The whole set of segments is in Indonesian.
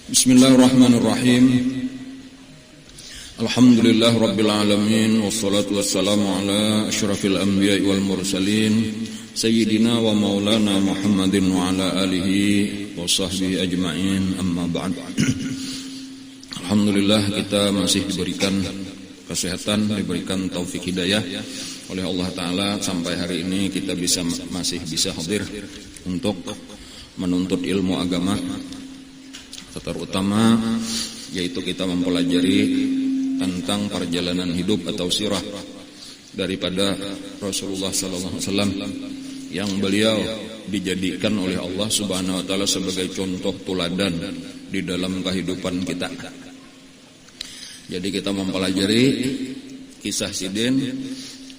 Bismillahirrahmanirrahim. Alhamdulillah rabbil alamin, wassalatu wassalamu ala asyrafil anbiya'i wal mursalin sayyidina wa maulana Muhammadin wa ala alihi wa sahbihi ajma'in, amma ba'd. Alhamdulillah kita masih diberikan kesehatan, diberikan taufik hidayah oleh Allah Ta'ala sampai hari ini kita masih bisa hadir untuk menuntut ilmu agama, terutama yaitu kita mempelajari tentang perjalanan hidup atau sirah daripada Rasulullah SAW yang beliau dijadikan oleh Allah Subhanahu wa Ta'ala sebagai contoh teladan di dalam kehidupan kita. Jadi kita mempelajari kisah Sidin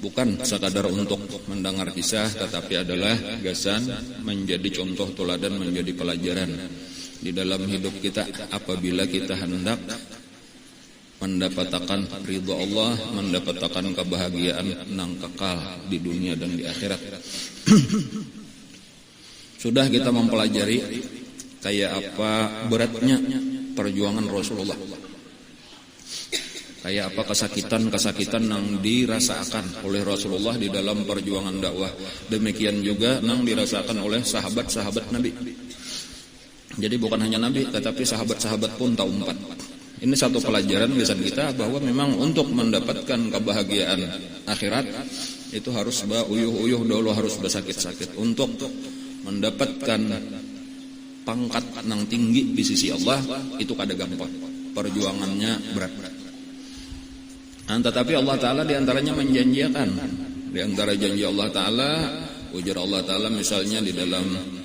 bukan sekadar untuk mendengar kisah, tetapi adalah gagasan menjadi contoh teladan, menjadi pelajaran di dalam hidup kita apabila kita hendak mendapatkan ridha Allah, mendapatkan kebahagiaan nang kekal di dunia dan di akhirat. Sudah kita mempelajari kayak apa beratnya perjuangan Rasulullah, kayak apa kesakitan yang dirasakan oleh Rasulullah di dalam perjuangan dakwah. Demikian juga yang dirasakan oleh sahabat-sahabat Nabi. Jadi bukan hanya Nabi, tetapi sahabat-sahabat pun tahu empat. Ini satu pelajaran lisan kita bahwa memang untuk mendapatkan kebahagiaan akhirat itu harus uyuh-uyuh dulu, harus bersakit-sakit. Untuk mendapatkan pangkat yang tinggi di sisi Allah itu kada gampang, perjuangannya berat. Tetapi Allah Ta'ala diantaranya menjanjikan, diantara janji Allah Ta'ala, ujar Allah Ta'ala misalnya di dalam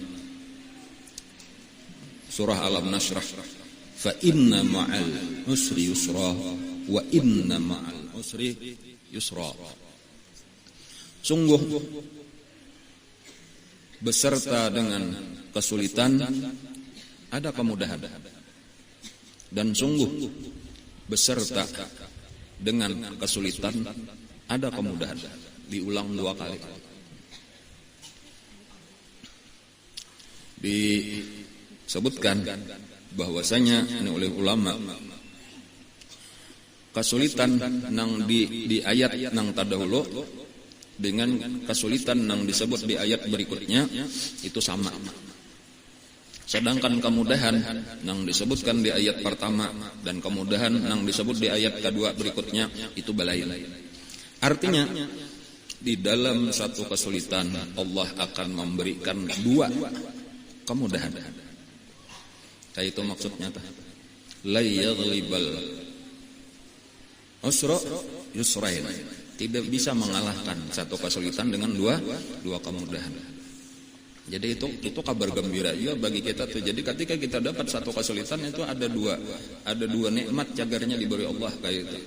surah Alam Nashrah, fa inna ma'al usri yusra wa inna ma'al usri yusra. Sungguh beserta dengan kesulitan ada kemudahan, dan sungguh beserta dengan kesulitan ada kemudahan. Diulang 2 kali. Disebutkan bahwasanya ini oleh ulama, kesulitan nang di ayat nang terdahulu dengan kesulitan nang disebut di ayat berikutnya itu sama. Sedangkan kemudahan yang disebutkan di ayat pertama dan kemudahan yang disebut di ayat kedua berikutnya itu balain. Artinya di dalam satu kesulitan Allah akan memberikan 2 kemudahan. Kayak itu maksudnya la yaghlibal usra yusrain. Tidak bisa mengalahkan satu kesulitan dengan dua kemudahan. Jadi itu kabar gembira juga bagi kita tuh. Jadi ketika kita dapat satu kesulitan itu ada dua nikmat cagarnya diberi Allah kayak itu.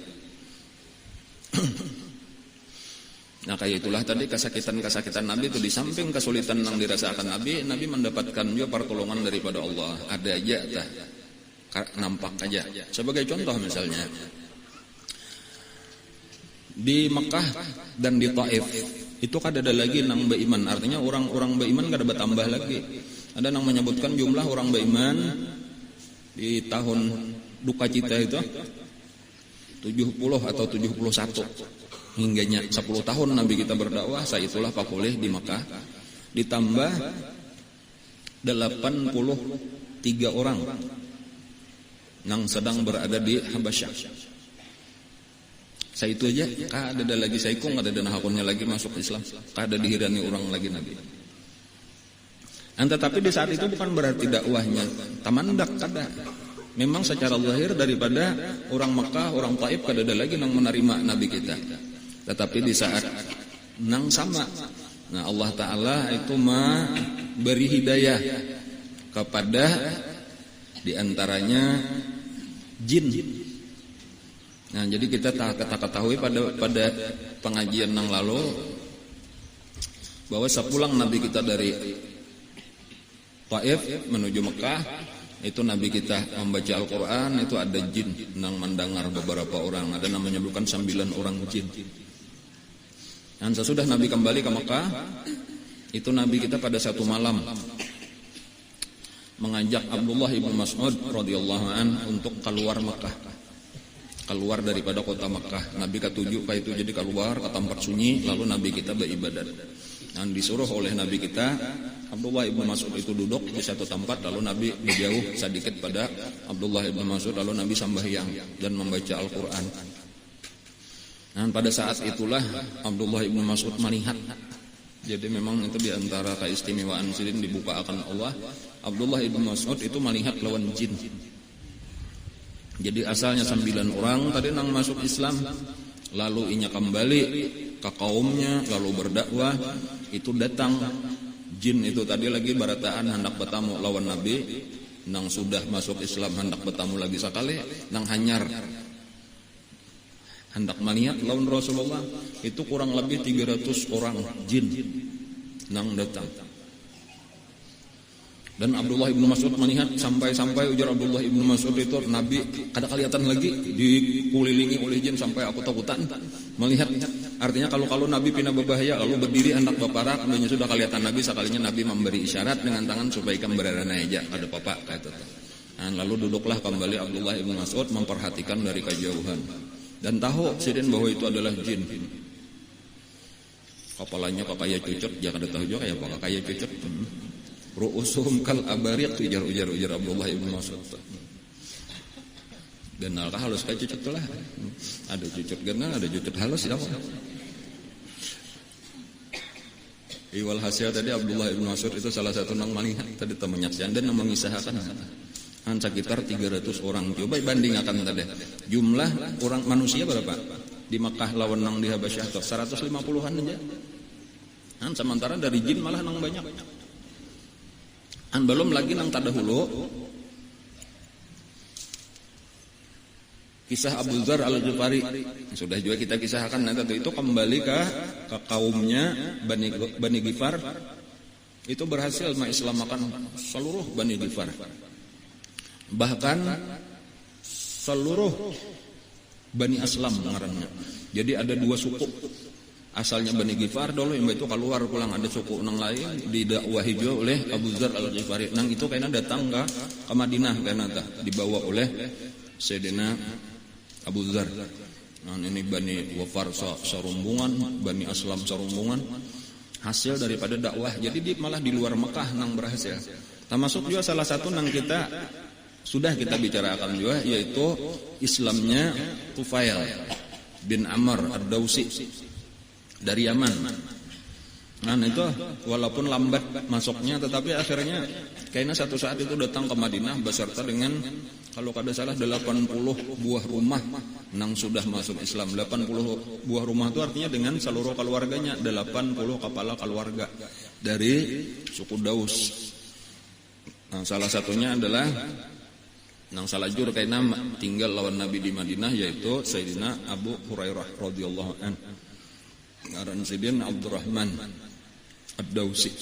Nah kayak itulah tadi kesakitan Nabi itu, di samping kesulitan yang dirasakan Nabi mendapatkan juga pertolongan daripada Allah. Ada aja nampak aja. Sebagai contoh misalnya di Mekah dan di Taif itu kada ada lagi nang beriman. Artinya orang-orang beriman kada bertambah lagi. Ada nang menyebutkan jumlah orang beriman di tahun duka cita itu 70 atau 71. Hingganya 10 tahun Nabi kita berdakwah, saya itulah pakulih di Mekah, ditambah 83 orang yang sedang berada di Habasyah. Saya itu aja, kada ada lagi saikung, kada ada nahakunnya lagi masuk Islam, kada dihirani orang lagi Nabi. Tetapi di saat itu bukan berarti dakwahnya tamandak, kada. Memang secara zahir daripada orang Mekah, orang Taif kada ada lagi yang menerima Nabi kita. Tetapi di saat nang sama, nah Allah Ta'ala itu beri hidayah kepada diantaranya jin. Nah jadi kita ketahui pada pengajian yang lalu bahwa sepulang Nabi kita dari Taif menuju Mekah, itu Nabi kita membaca Al-Quran, itu ada jin yang mendengar beberapa orang. Ada namanya bukan 9 orang jin. Dan sesudah Nabi kembali ke Mekah, itu Nabi kita pada satu malam mengajak Abdullah ibnu Mas'ud radhiyallahu an untuk keluar Mekah, keluar daripada kota Mekah. Nabi ketujuh itu jadi keluar ke tempat sunyi, lalu Nabi kita beribadat. Dan disuruh oleh Nabi kita Abdullah ibnu Mas'ud itu duduk di satu tempat, lalu Nabi berjauh sedikit pada Abdullah ibnu Mas'ud, lalu Nabi sembahyang dan membaca Al-Quran. Dan pada saat itulah Abdullah ibnu Mas'ud melihat. Jadi memang itu diantara keistimewaan sidin dibuka akan Allah. Abdullah ibnu Mas'ud itu melihat lawan jin. Jadi asalnya 9 orang tadi nang masuk Islam, lalu inya kembali ke kaumnya, lalu berdakwah. Itu datang jin itu tadi lagi barataan hendak bertamu lawan Nabi, nang sudah masuk Islam hendak bertamu lagi sekali, nang hanyar hendak melihat lawan Rasulullah. Itu kurang lebih 300 orang jin nang datang. Dan Abdullah ibnu Mas'ud melihat sampai ujar Abdullah ibnu Mas'ud itu Nabi kada kelihatan lagi, dikelilingi oleh jin sampai aku takutan melihat. Artinya kalau Nabi pindah berbahaya lalu berdiri hendak baparak, namanya sudah kelihatan Nabi, sekalinya Nabi memberi isyarat dengan tangan supaya ikan berada aja ada papa kata. Dan lalu duduklah kembali Abdullah ibnu Mas'ud memperhatikan dari kejauhan dan tahu sidin bahwa itu adalah jin. Kepalanya kayak cucuk, jangan tahu juga kayak apa kayak cucuk. Ru'usuhum kal abariq, ujar Abdullah ibnu Mas'ud. Genal kah halus kayak cucut lah. Ada cucut genal, ada cucut halus ya. Iwal hasil tadi Abdullah ibnu Mas'ud itu salah satu nang melihat tadi menyaksikan dan mengisahkan sekitar 300 orang. Coba bandingkan tadi. Jumlah orang manusia berapa? Di Makkah lawan nang di Habasyah 150-an aja. Sementara dari jin malah nang banyak. Belum lagi nang tadahulu kisah Abu Dzar Al-Ghifari sudah juga kita kisahkan. Nanti itu kembali ke kaumnya Bani Ghifar, itu berhasil mengislamkan seluruh Bani Ghifar, bahkan seluruh Bani Aslam ngarannya. Jadi ada 2 suku. Asalnya Bani Ghifar dulu yang itu keluar pulang, ada suku nang lain didakwahi juga oleh Abu Dzar Al-Ghifari. Nang itu kayaknya datang ke Madinah kayaknya dibawa oleh Sayyidina Abu Dzar. Nah ini Bani Ghifar sarumbungan, Bani Aslam sarumbungan, hasil daripada dakwah. Jadi malah di luar Mekah nang berhasil. Termasuk juga salah satu nang kita sudah kita bicarakan juga, yaitu Islamnya Tufail bin Amr Ad-Dawsi dari Yaman. Nah itu walaupun lambat masuknya, tetapi akhirnya kayaknya satu saat itu datang ke Madinah beserta dengan kalau kada salah 80 buah rumah nang sudah masuk Islam. 80 buah rumah itu artinya dengan seluruh keluarganya, 80 kepala keluarga dari suku Daus. Nah salah satunya adalah nang salajur kayaknya tinggal lawan Nabi di Madinah, yaitu Sayyidina Abu Hurairah radhiyallahu anhu. Ngaran sidin Abdurrahman Ad-Dawsi.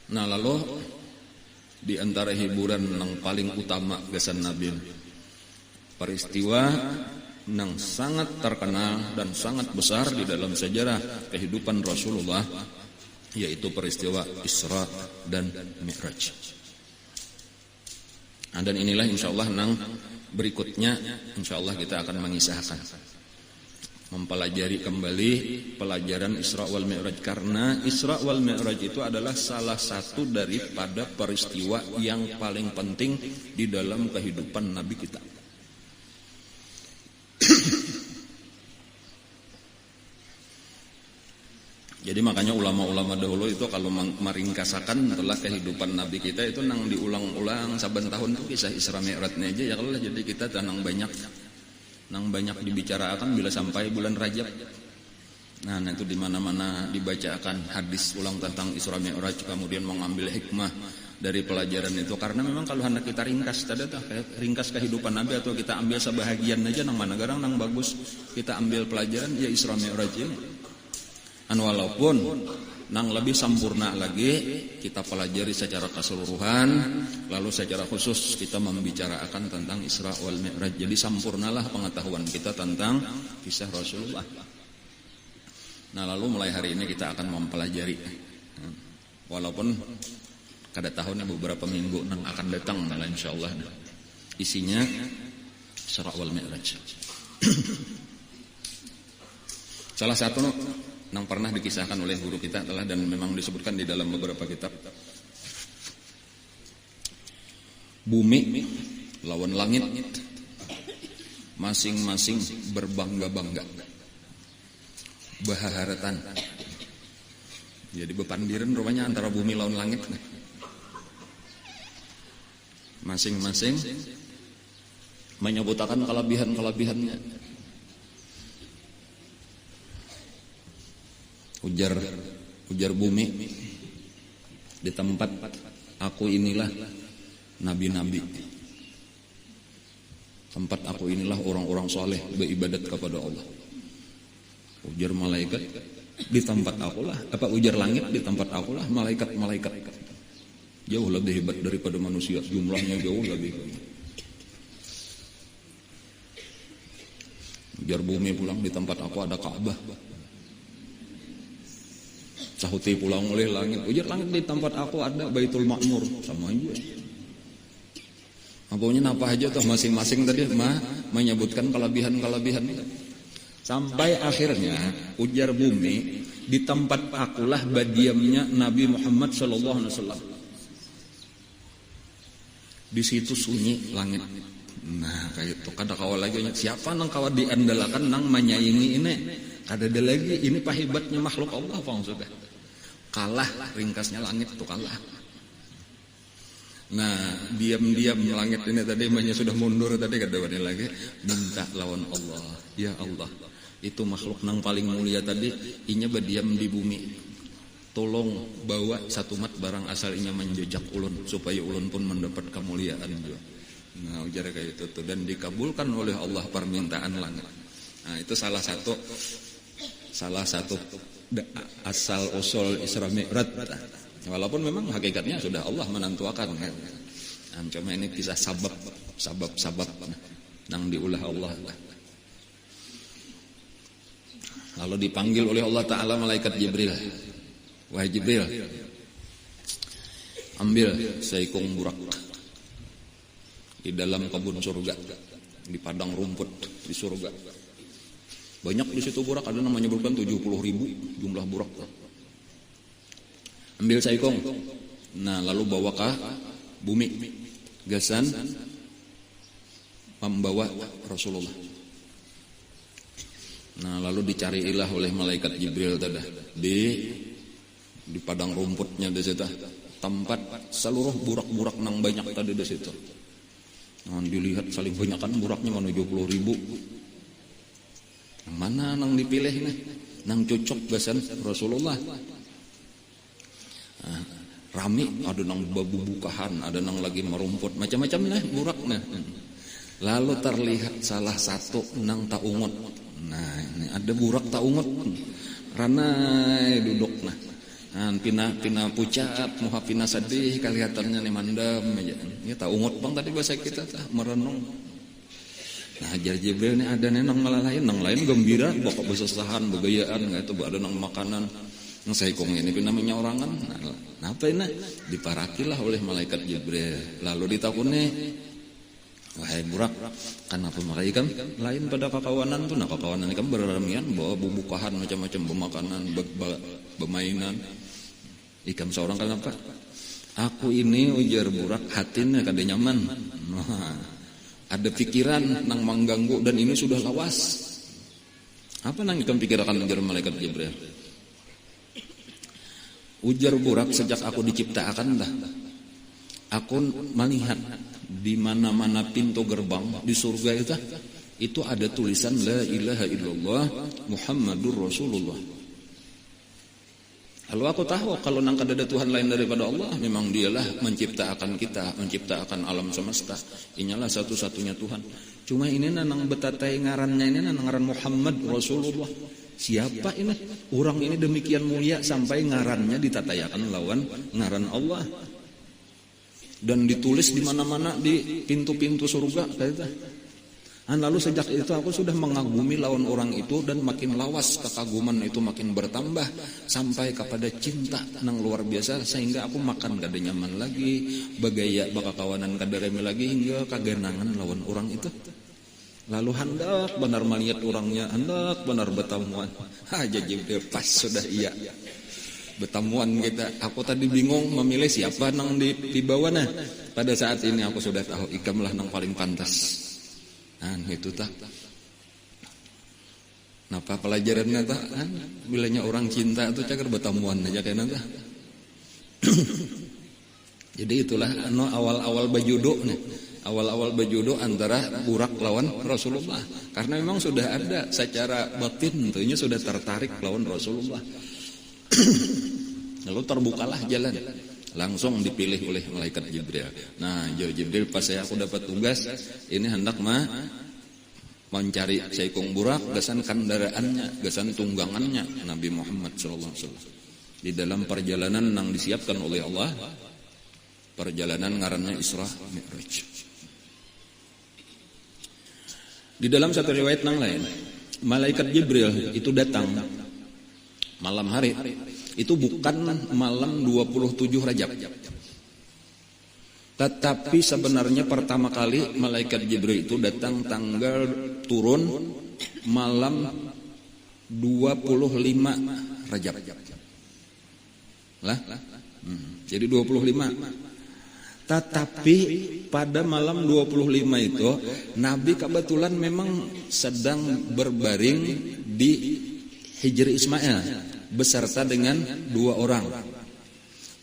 Nah lalu di antara hiburan yang paling utama kesan Nabi, peristiwa yang sangat terkenal dan sangat besar di dalam sejarah kehidupan Rasulullah, yaitu peristiwa Isra dan Mi'raj. Nah, dan inilah insyaallah nang berikutnya insyaallah kita akan mengisahkan, mempelajari kembali pelajaran Isra wal Mi'raj, karena Isra wal Mi'raj itu adalah salah satu daripada peristiwa yang paling penting di dalam kehidupan Nabi kita. Jadi makanya ulama-ulama dahulu itu kalau meringkasakan adalah kehidupan Nabi kita itu nang diulang-ulang saben tahun tuh kisah Isra Mi'rajnya aja ya kalau jadi kita tenang banyak dibicarakan bila sampai bulan Rajab. Nah itu di mana-mana dibacakan hadis ulang tentang Isra Mi'raj, kemudian mengambil hikmah dari pelajaran itu. Karena memang kalau hendak kita ringkas ringkas kehidupan Nabi atau kita ambil sebahagian aja nang mana garang nang bagus kita ambil pelajaran ya Isra Mi'raj ini. Walaupun nang lebih sempurna lagi kita pelajari secara keseluruhan, lalu secara khusus kita membicarakan tentang Isra wal Mi'raj. Jadi sempurnalah pengetahuan kita tentang kisah Rasulullah. Nah lalu mulai hari ini kita akan mempelajari walaupun kada tahunnya beberapa minggu nang akan datang nah insyaallah. Isinya Isra wal Mi'raj. Salah satu yang pernah dikisahkan oleh guru kita adalah, dan memang disebutkan di dalam beberapa kitab, bumi lawan langit masing-masing berbangga-bangga, bahaharatan. Jadi bepandiran rupanya antara bumi lawan langit. Masing-masing menyebutkan kelebihan-kelebihannya. Ujar bumi, di tempat aku inilah nabi-nabi, tempat aku inilah orang-orang soleh beribadat kepada Allah. Ujar malaikat, di tempat akulah, ujar langit, di tempat akulah malaikat-malaikat. Jauh lebih hebat daripada manusia, jumlahnya jauh lebih. Ujar bumi pulang, di tempat aku ada Ka'bah. Sahuti pulang oleh langit, ujar langit, di tempat aku ada Baitul Ma'mur. Sama aja. Apanya apa aja tuh masing-masing tadi menyebutkan kelebihan-kelebihan. Sampai akhirnya ujar bumi, di tempat akulah badiamnya Nabi Muhammad sallallahu alaihi wasallam. Di situ sunyi langit. Nah, kayak itu kada kawal lagi siapa nang kawal diandalkan nang menyaingi ini. Kada ada lagi, ini pahibatnya makhluk Allah apa maksudnya? Kalah, ringkasnya langit itu kalah. Nah, diam-diam langit ini tadi banyak sudah mundur tadi kada wani lagi, minta lawan Allah. Ya Allah, itu makhluk nang paling mulia tadi inya berdiam di bumi. Tolong bawa satu mat barang asal inya menjejak ulun supaya ulun pun mendapat kemuliaan juga. Nah, ujar kayak itu tuh, dan dikabulkan oleh Allah permintaan langit. Nah, itu salah satu asal usul Isra Mi'raj. Walaupun memang hakikatnya sudah Allah menentukan kan. Nah, cuma ini kisah sabab nang diulah Allah. Lalu dipanggil oleh Allah Ta'ala malaikat Jibril. Wahai Jibril, ambil seikung burak di dalam kebun surga, di padang rumput di surga. Banyak di situ burak, ada namanya menyebutkan 70.000 jumlah burak. Ambil saikong. Nah, lalu bawa ke bumi. Gasan membawa Rasulullah. Nah, lalu dicariilah oleh malaikat Jibril tadi di padang rumputnya di situ. Tempat seluruh burak-burak nang banyak tadi di situ. Nah, dilihat saling banyakan buraknya mana 70.000. Yang mana nang dipilih nih? Nang cocok gasan Rasulullah. Nah, rami, ada nang babubukahan, ada nang lagi merumput, macam-macam lah buraknya. Lalu terlihat salah satu nang taungut. Nah, ini ada burak taungut. Ranai duduk nah. Nah, pina pucat, muha pina sedih, kelihatannya nih mandam aja. Ini taungut bang tadi bahasa kita merenung. Nah, ajar Jibril ini ada nang lain gembira, bapak besesahan, begayaan, nggak itu ada nang makanan, nang saikong ini namanya orangan. Nah, apa ini? Diparakilah oleh malaikat Jibril. Lalu ditakuni, wahai burak, kenapa mereka lain pada kakawanan tuh? Nah, kakawanan ini kan berramian, bawa bubukahan macam-macam, bemakanan, bermainan. Ikam seorang kenapa? Aku ini ujar burak, hatinya kada nyaman. Nah, ada pikiran nang mengganggu dan ini sudah lawas. Apa nang ikam pikirkan ujar malaikat Jibril? Ujar burak, sejak aku diciptakan dah, aku melihat di mana-mana pintu gerbang di surga itu ada tulisan la ilaha illallah Muhammadur Rasulullah. Lalu aku tahu kalau nang kada ada Tuhan lain daripada Allah, memang dialah menciptakan kita, menciptakan alam semesta. Inyalah satu-satunya Tuhan. Cuma ini nang betatai ngarannya ini nang ngaran Muhammad Rasulullah. Siapa ini? Orang ini demikian mulia sampai ngarannya ditatayakan lawan ngaran Allah. Dan ditulis di mana-mana di pintu-pintu surga kata. Lalu sejak itu aku sudah mengagumi lawan orang itu, dan makin lawas kekaguman itu makin bertambah sampai kepada cinta nang luar biasa, sehingga aku makan kada nyaman lagi, bagaya bakakawanan kada remi lagi, hingga kagenangan lawan orang itu. Lalu hendak benar melihat orangnya, hendak benar bertamuan. Jadi pas sudah iya bertamuan kita. Aku tadi bingung memilih siapa nang di bawah. Nah, pada saat ini aku sudah tahu ikamlah nang paling pantas. Itu tak. Napa pelajarannya tak? Bilanya orang cinta itu cagar bertamuan aja kayaknya tak. Jadi itulah awal-awal bajudo nih. Awal-awal bajudo antara burak lawan Rasulullah. Karena memang sudah ada secara batin tentunya sudah tertarik lawan Rasulullah. Lalu terbukalah jalan. Langsung dipilih oleh malaikat Jibril. Nah, Jibril pas aku dapat tugas, ini hendak mencari Saikung Burak, gasan kendaraannya, gasan tunggangannya Nabi Muhammad sallallahu alaihi wasallam. Di dalam perjalanan yang disiapkan oleh Allah, perjalanan ngarannya Isra Mi'raj. Di dalam satu riwayat yang lain, malaikat Jibril itu datang malam hari. Itu bukan malam 27 Rajab. Tetapi sebenarnya pertama kali malaikat Jibril itu datang tanggal turun malam 25 Rajab. Jadi 25. Tetapi pada malam 25 itu Nabi kebetulan memang sedang berbaring di Hijri Ismail beserta dengan 2 orang.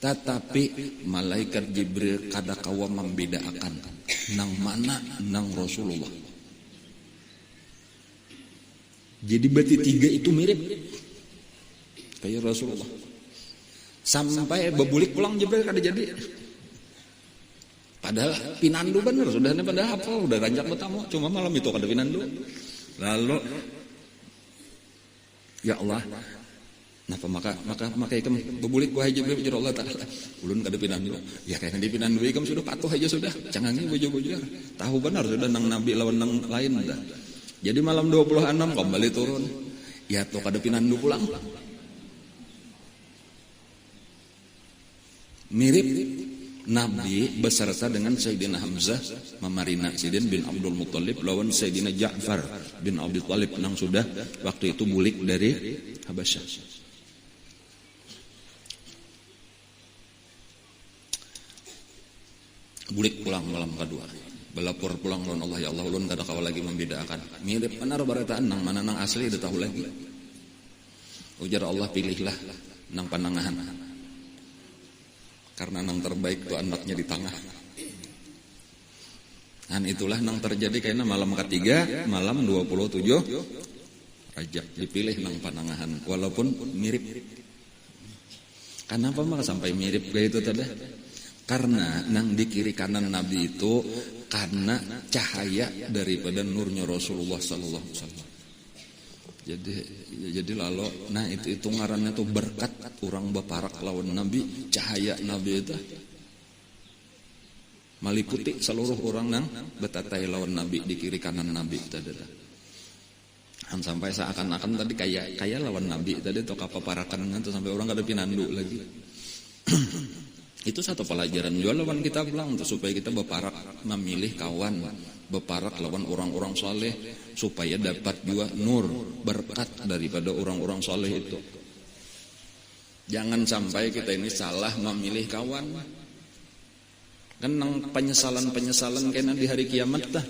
Tetapi malaikat Jibril kada kawa membedakan nang mana nang Rasulullah. Jadi berarti 3 itu mirip kayak Rasulullah. Sampai bebulik pulang Jibril kada jadi. Padahal pinandu bener, sudah pada hafal, udah ranjak bertamu, cuma malam itu kada pinandu. Lalu ya Allah, napa maka ikam bebulik wahai Jibril jero Allah taala. Ulun kada pinandu. Ya kayaknya di pinandu ikam sudah patuh aja sudah. Cangangi bojo-bojo. Tahu benar sudah nang nabi lawan nang lain dah. Jadi malam 26 kembali turun. Ya tuh kada pinandu pulang. Mirip Nabi beserta dengan Sayyidina Hamzah memarina Sayyidina bin Abdul Muttalib lawan Sayyidina Ja'far bin Abi Thalib nang sudah waktu itu bulik dari Habasyah. Bulik pulang malam kedua. Belapor pulang lawan Allah, ya Allah ulun kada kawa lagi membedakan. Mirip benar barataan nang mana nang asli udah tahu lagi. Ujar Allah, pilihlah nang panangahan. Karena nang terbaik itu anaknya di tengah. Dan itulah nang terjadi karena malam ketiga, malam 27 Rajab dipilih nang panangahan walaupun mirip. Kenapa mah sampai mirip kayak itu tadi? Karena nang di kiri kanan Nabi itu karena cahaya daripada nurnya Rasulullah sallallahu alaihi wasallam. Jadi lalu nah itu ngarannya tuh berkat orang baparak lawan Nabi, cahaya Nabi itu meliputi seluruh orang nang betatai lawan Nabi di kiri kanan Nabi tadi. Sampai seakan-akan tadi kayak lawan Nabi tadi atau kapaparakan tuh sampai orang kada pinandu lagi. Itu satu pelajaran juga lawan kita pulang tuh, supaya kita baparak memilih kawan, baparak lawan orang-orang saleh supaya dapat juga nur berkat daripada orang-orang saleh itu. Jangan sampai kita ini salah memilih kawan. Kan nang penyesalan kena di hari kiamat dah.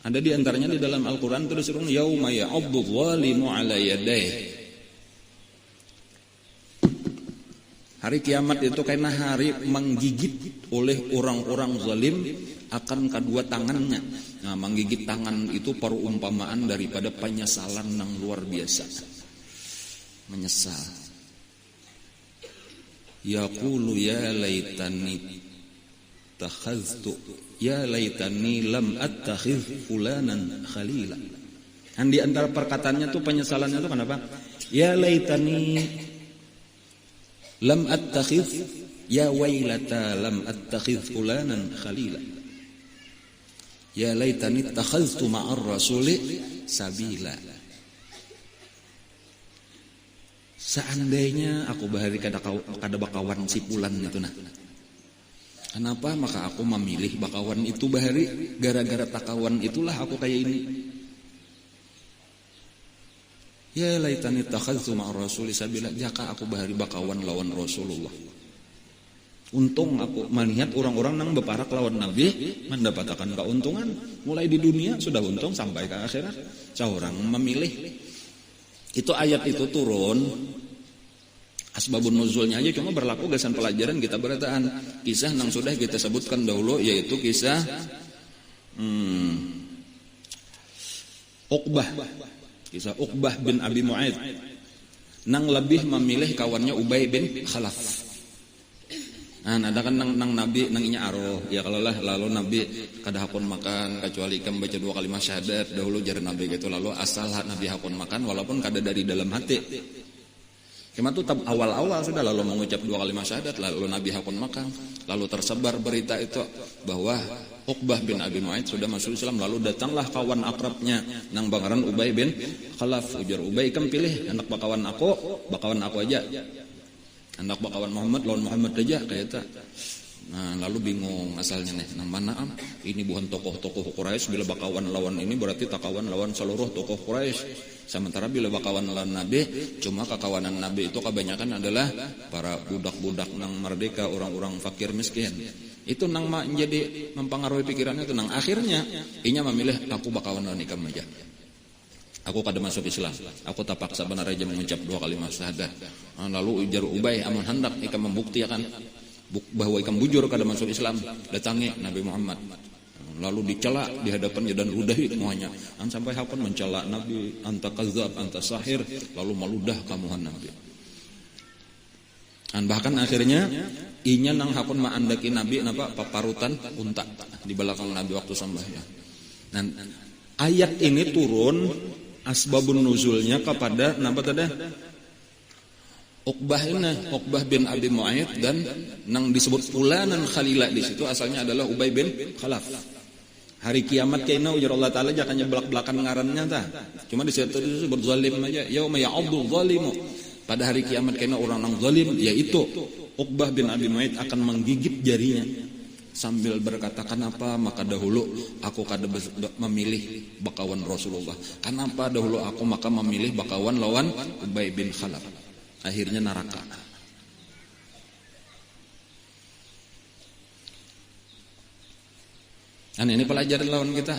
Ada di antaranya di dalam Al-Qur'an terus disuruh yauma ya'addu dzalimu 'ala yadayhi. Hari kiamat itu karena hari menggigit oleh orang-orang zalim akan kedua tangannya. Nah, menggigit tangan itu perumpamaan daripada penyesalan yang luar biasa. Menyesal. Yaqulu ya laitani takhaztu ya laitani lam attakhidh fulanan khalila. Dan di antara perkataannya tuh penyesalannya tuh kenapa? Ya laitani lam attakhidh ya wailata lam attakhidh fulanan khalila. Ya laitani takhaztu ma'ar rasuli sabila. Seandainya aku bahari kada bakawan sipulan itu nah. Kenapa maka aku memilih bakawan itu bahari? Gara-gara takawan itulah aku kayak ini. Ya laitani takhaztu ma'ar rasuli sabila. Jaka aku bahari bakawan lawan Rasulullah. Untung aku melihat orang-orang yang berparak lawan Nabi mendapatkan keuntungan mulai di dunia sudah untung sampai ke akhirat. Seorang memilih. Itu ayat itu turun asbabun nuzulnya aja cuma berlaku gasan pelajaran kita berataan. Kisah yang sudah kita sebutkan dahulu yaitu kisah Uqbah. Kisah Uqbah bin Abi Mu'aid. Nang lebih memilih kawannya Ubay bin Khalaf. Nah, ada kan nang Nabi nang inya aroh. Ya kalau lah lalu Nabi kada hakun makan kecuali ikam baca 2 kalimat syahadat dahulu jar Nabi gitu. Lalu asal Nabi hakun makan walaupun kada dari dalam hati. Cuma tuh awal-awal sudah lalu mengucap 2 kalimat syahadat lalu Nabi hakun makan. Lalu tersebar berita itu bahwa Uqbah bin Abi Mu'aid sudah masuk Islam. Lalu datanglah kawan akrabnya nang bangaran Ubay bin Khalaf. Ujar Ubay, ikam pilih anak bakawan aku aja. Anak bakawan Muhammad lawan Muhammad aja kayak tak. Nah lalu bingung asalnya nih. Nang mana ini bukan tokoh-tokoh Quraisy. Bila bakawan lawan ini berarti takawan lawan seluruh tokoh Quraisy. Sementara bila bakawan lawan Nabi, cuma kekawanan Nabi itu kebanyakan adalah para budak-budak nang merdeka, orang-orang fakir miskin. Itu nang menjadi mempengaruhi pikirannya itu. Nang akhirnya inya memilih aku bakawan lawan ikam aja. Aku kada masuk Islam. Aku tak paksa benar aja mengucap 2 kalimat syahadat. Lalu ujar Ubay, aman hendak ikam membuktikan bahwa ikam bujur kada masuk Islam. Datangi Nabi Muhammad. Lalu dicela di hadapannya dan ludahi semuanya. Sampai hakun mencela Nabi, anta kadzab, anta sahir, lalu meludah kamuhan Nabi. Bahkan akhirnya inya nang hakun maandaki Nabi napa paparutan unta di belakang Nabi waktu sembahyang. Dan ayat ini turun asbabun nuzulnya kepada napa tadi? Uqbah bin Abi Mu'aid dan nang disebut fulanan khalila di situ asalnya adalah Ubay bin Khalaf. Hari kiamat kaina ujar Allah Taala jangan belak-belakan ngarannya tah. Cuma di situ disebut zalim aja. Yauma ya'addu zalimu. Pada hari kiamat kaina orang nang zalim yaitu Uqbah bin Abi Mu'aid akan menggigit jarinya sambil berkata, kenapa maka dahulu aku kada memilih bakawan Rasulullah? Kenapa dahulu aku maka memilih bakawan lawan Ubay bin Khalaf? Akhirnya neraka. Ini pelajaran lawan kita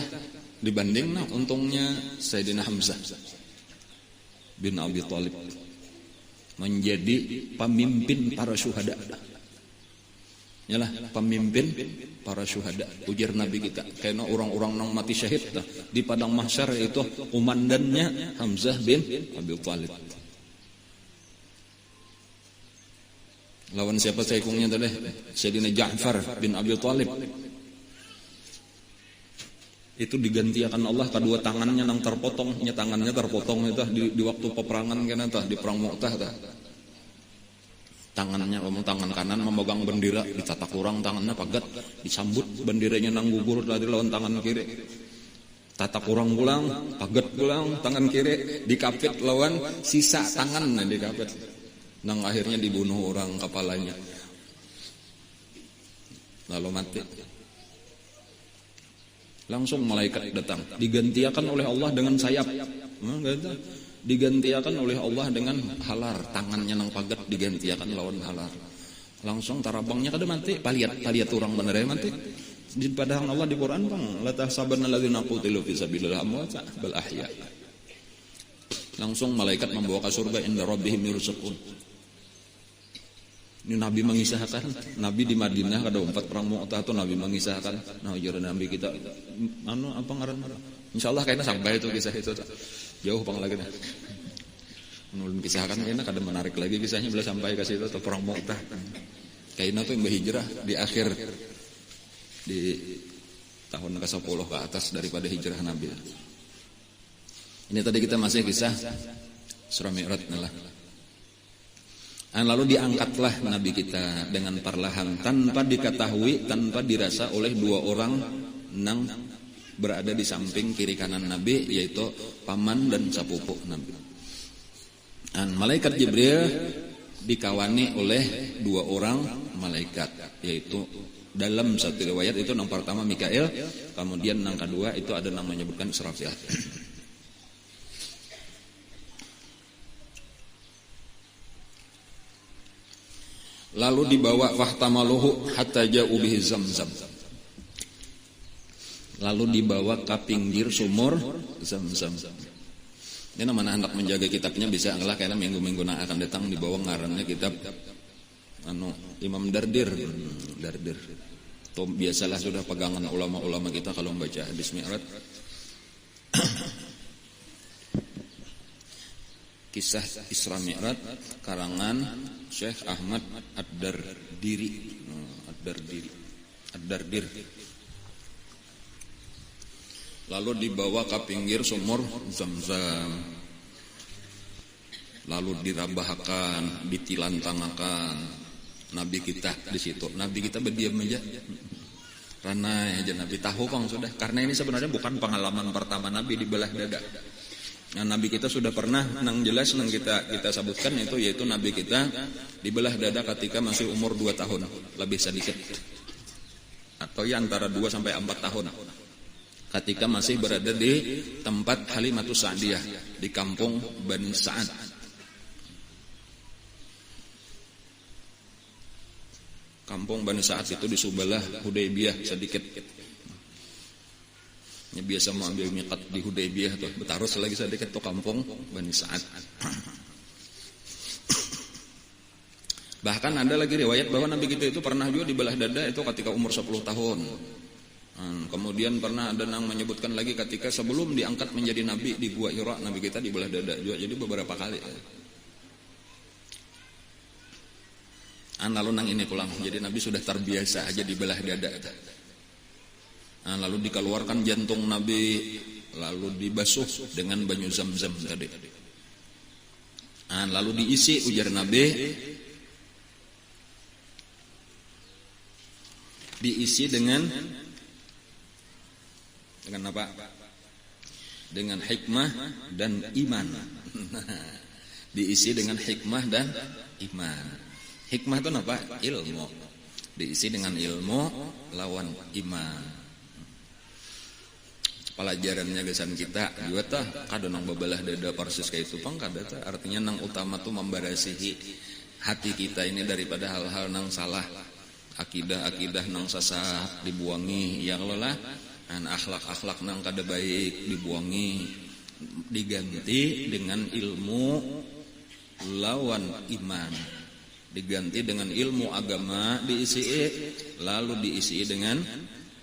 dibanding untungnya Sayyidina Hamzah bin Abi Thalib menjadi pemimpin para syuhada. Yalah pemimpin para syuhada. Ujar Nabi kita karena orang-orang yang mati syahid di padang mahsyar itu komandannya Hamzah bin Abi Thalib. Lawan siapa saikungnya tadi? Sayyidina Ja'far bin Abi Thalib. Itu digantikan Allah kedua tangannya nang terpotong, tangannya terpotong itu di waktu peperangan kana tah di perang Mu'tah tah. Tangannya tangan kanan memegang bendera, ditatak kurang tangannya pagat, disambut benderanya nang gugur dari lawan tangan kiri. Tatak kurang pulang, pagat pulang tangan kiri, dikapit lawan sisa tangan dikapit. Nang akhirnya dibunuh orang kepalanya. Lalu mati. Langsung malaikat datang, digantikan oleh Allah dengan sayap. Digantikan oleh Allah dengan halar, tangannya nang pagat digantikan lawan halar. Langsung tarabangnya kada mati, paliat orang bener mati. Di padang Allah di Quran bang, la tahsabanna alladzina qutilu fi sabilillah amwata bal ahya. Langsung malaikat membawa ke surga inda rabbihim yurzaqun. Ini Nabi mengisahkan, Nabi di Madinah kada umpat perang Mu'tah itu Nabi mengisahkan. Nah, ujar Nabi kita apa ngaran? Insyaallah kayaknya sampai itu kisah itu. Jauh pang lagi dah. Menulun kisahkan kayaknya kada menarik lagi kisahnya bila sampai ke situ atau perang Mu'tah. Kayaknya tuh yang berhijrah di akhir di tahun ke-10 ke atas daripada hijrah Nabi. Ini tadi kita masih kisah surah Mi'raj lah. Lalu diangkatlah Nabi kita dengan perlahan tanpa diketahui, tanpa dirasa oleh dua orang nang berada di samping kiri kanan Nabi, yaitu paman dan sepupu Nabi. Dan malaikat Jibril dikawani oleh 2 orang malaikat, yaitu dalam satu riwayat itu yang pertama Mikail, kemudian yang kedua itu ada yang menyebutkan Israfil. Lalu dibawa fahtamaluhu hatta ja'u bihi Zamzam. Lalu dibawa ke pinggir sumur Zamzam. Ini namanya hendak menjaga kitabnya bisa angglah karena minggu-minggu yang akan datang dibawa ngarannya kitab Imam Dardir. Itu biasalah sudah pegangan ulama-ulama kita kalau membaca hadis Mi'raj. Kisah Isra Mi'raj karangan Syekh Ahmad Ad-Dardir. Lalu dibawa ke pinggir sumur Zamzam. Lalu dirabahkan, ditilantangakan Nabi kita di situ. Nabi kita berdiam aja. Karena aja Nabi tahu Kang sudah. Karena ini sebenarnya bukan pengalaman pertama Nabi dibelah dada. Nah, Nabi kita sudah pernah nang jelas nang kita sebutkan itu, yaitu Nabi kita dibelah dada ketika masih umur 2 tahun, lebih sedikit. Atau ya antara 2 sampai 4 tahun. Ketika masih berada di tempat Halimatus Sa'diyah di kampung Bani Sa'ad. Kampung Bani Sa'ad itu di sebelah Hudaybiyah sedikit. Ya, biasa mau ambil miqat di Hudaybiyah tuh, betarus lagi sedikit tuh kampung Bani Sa'ad. Bahkan ada lagi riwayat bahwa Nabi kita itu pernah juga dibelah dada itu ketika umur 10 tahun. Kemudian pernah ada yang menyebutkan lagi ketika sebelum diangkat menjadi Nabi di Gua Hira, Nabi kita dibelah dada juga. Jadi beberapa kali. Lalu nang ini pulang, jadi Nabi sudah terbiasa aja dibelah dada. Lalu dikeluarkan jantung Nabi, lalu dibasuh dengan banyu Zamzam tadi. Lalu diisi ujar Nabi, diisi dengan apa? Dengan hikmah dan iman. Diisi dengan hikmah dan iman. Hikmah itu apa? Ilmu. Diisi dengan ilmu lawan iman. Pelajarannya gesan kita juga tah kada nang bebelah dada persis kayak itu pang kada tah, artinya nang utama tuh membarasihi hati kita ini daripada hal-hal nang salah, akidah nang sesat dibuangi, ya kalau lah akhlak nang kada baik dibuangi, diganti dengan ilmu lawan iman, diganti dengan ilmu agama diisi lalu diisi dengan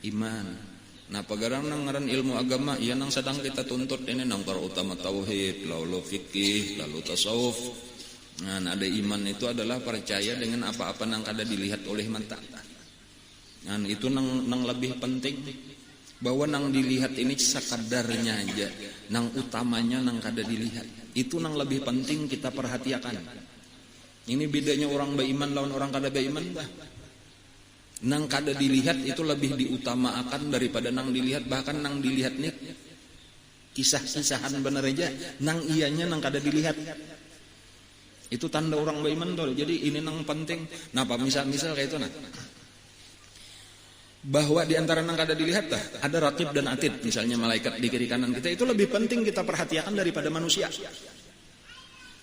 iman. Nah, pagarang nang ngaran ilmu agama, ya nang sedang kita tuntut ini nang utama tauhid, lalu fikih, lalu tasawuf. Nah, ada iman itu adalah percaya dengan apa-apa nang kada dilihat oleh mata. Nah, itu nang lebih penting. Bahwa nang dilihat ini sekadarnya aja, nang utamanya nang kada dilihat. Itu nang lebih penting kita perhatikan. Ini bedanya orang beriman lawan orang kada beriman, bah. Nang kada dilihat itu lebih diutamakan daripada nang dilihat. Bahkan nang dilihat nih kisah-kisahan bener aja, nang ianya nang kada dilihat. Itu tanda orang beriman tuh. Jadi ini nang penting. Nah, apa misal kayak itu nah. Bahwa di antara nang kada dilihat ada ratib dan atid, misalnya malaikat di kiri kanan kita, itu lebih penting kita perhatikan daripada manusia.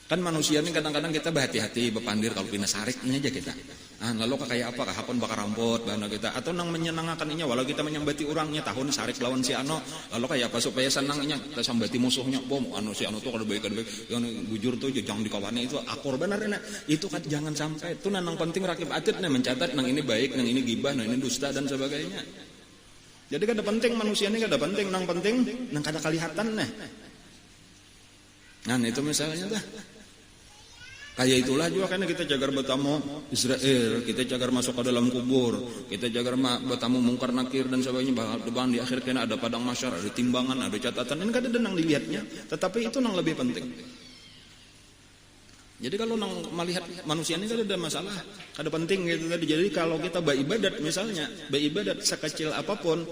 Kan manusia ini kadang-kadang kita berhati-hati, berpandir kalau pindah sarik ini aja kita. Lalu kayak apa? Kahapon bakar rampot bahana kita. Atau nang menyenangkan inya, walau kita menyambati orangnya tahun sarik lawan si ano. Lalu kayak apa supaya senangnya kita sambati musuhnya. Bom, si ano tuh kalau baik, yang bujur tuh jangan dikawannya itu akur benar enak. Itu kan jangan sampai. Itu nang penting rakib atid nih mencatat nang ini baik, nang ini gibah, nang ini dusta dan sebagainya. Jadi kada penting manusia ini kada penting, nang penting nang kada kelihatan nih. Nah, itu misalnya dah. Kayak itulah juga karena kita jagar bertamu Israel, kita jagar masuk ke dalam kubur, kita jagar bertamu mungkar nakir dan sebagainya. Bahkan di akhir kena ada padang mahsyar, ada timbangan, ada catatan. Ini kada nang dilihatnya, tetapi itu nang lebih penting. Jadi kalau nang melihat manusia ini kada ada masalah, kada penting gitu tadi. Jadi kalau kita beribadat misalnya, beribadat sekecil apapun,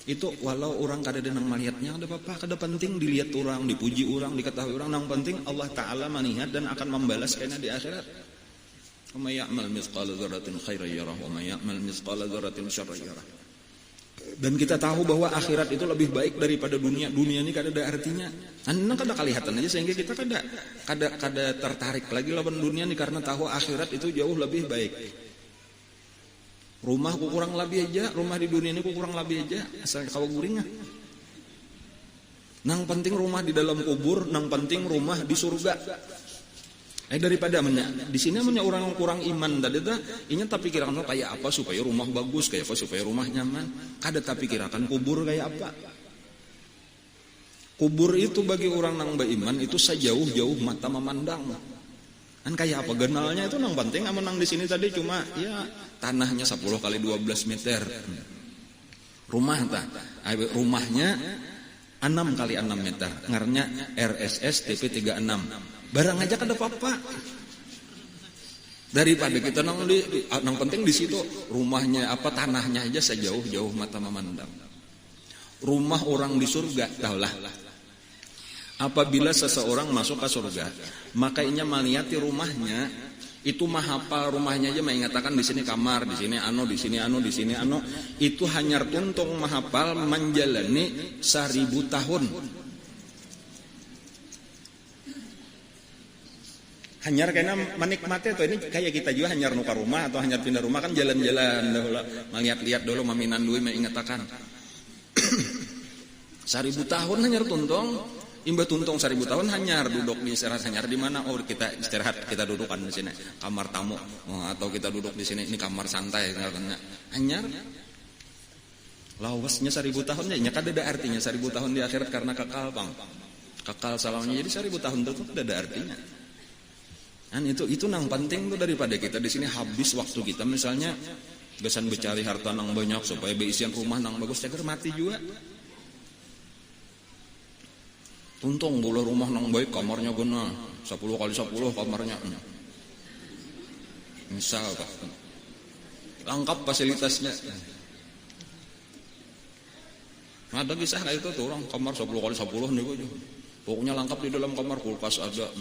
Itu walau orang kada nang malihatnya ada apa-apa, kada penting dilihat orang, dipuji orang, diketahui orang, nang penting Allah Ta'ala melihat dan akan membalas kena di akhirat. Wa may ya'mal mithqala dzarratin khairan yarah wa may ya'mal mithqala dzarratin syarran yarah. Dan kita tahu bahwa akhirat itu lebih baik daripada dunia. Dunia ini kada ada artinya. Anda kada kelihatan aja sehingga kita kada tertarik lagi lawan dunia ini karena tahu akhirat itu jauh lebih baik. Rumah ku kurang lebih aja, rumah di dunia ini ku kurang lebih aja, asal kawa guring. Nang penting rumah di dalam kubur, nang penting rumah di surga. Daripada di sini orang kurang iman tadi dah, inya tapi kirakan kayak apa supaya rumah bagus, kayak apa supaya rumah nyaman. Kada tapi kirakan kubur kayak apa. Kubur itu bagi orang nang beriman itu sejauh-jauh mata memandang. Kan kayak apa genalnya itu nang penting amun nang di sini tadi cuma ya tanahnya 10 kali 12 meter. Rumahnya 6 kali 6 meter. Ngarannya RSS TP 36. Barang aja kada apa-apa. Daripada kita nang penting di situ rumahnya apa tanahnya aja sejauh-jauh mata memandang. Rumah orang di surga, taulah. Apabila seseorang masuk ke surga, maka inya melihat rumahnya itu mahapal rumahnya aja mengatakan di sini kamar, di sini di sini di sini itu hanyar tuntung mahapal menjalani 1000 tahun. Hanyar kena menikmati atau ini kayak kita juga hanyar nukar rumah atau hanyar pindah rumah kan jalan-jalan dahulu melihat-lihat dulu maminan dulu mengatakan 1000 tahun hanyar tuntung imba tuntung 1000 tahun hanyar duduk di istirahat hanyar di mana kita istirahat kita dudukkan di sini kamar tamu atau kita duduk di sini ini kamar santai hanyar lawasnya 1000 tahun ya kada ada artinya 1000 tahun di akhirat karena kekal salamnya jadi 1000 tahun itu tidak ada artinya. Kan itu nang penting tuh daripada kita di sini habis waktu kita misalnya besan bercari harta nang banyak supaya beisian rumah nang bagus cager mati juga. Tuntung bola rumah nang baik kamarnya guna 10 kali 10 kamarnya. Misal Pak. Lengkap fasilitasnya. Ada kisah kayak itu tuh orang kamar 10 kali 10 nih gue. Pokoknya lengkap di dalam kamar kulkas ada.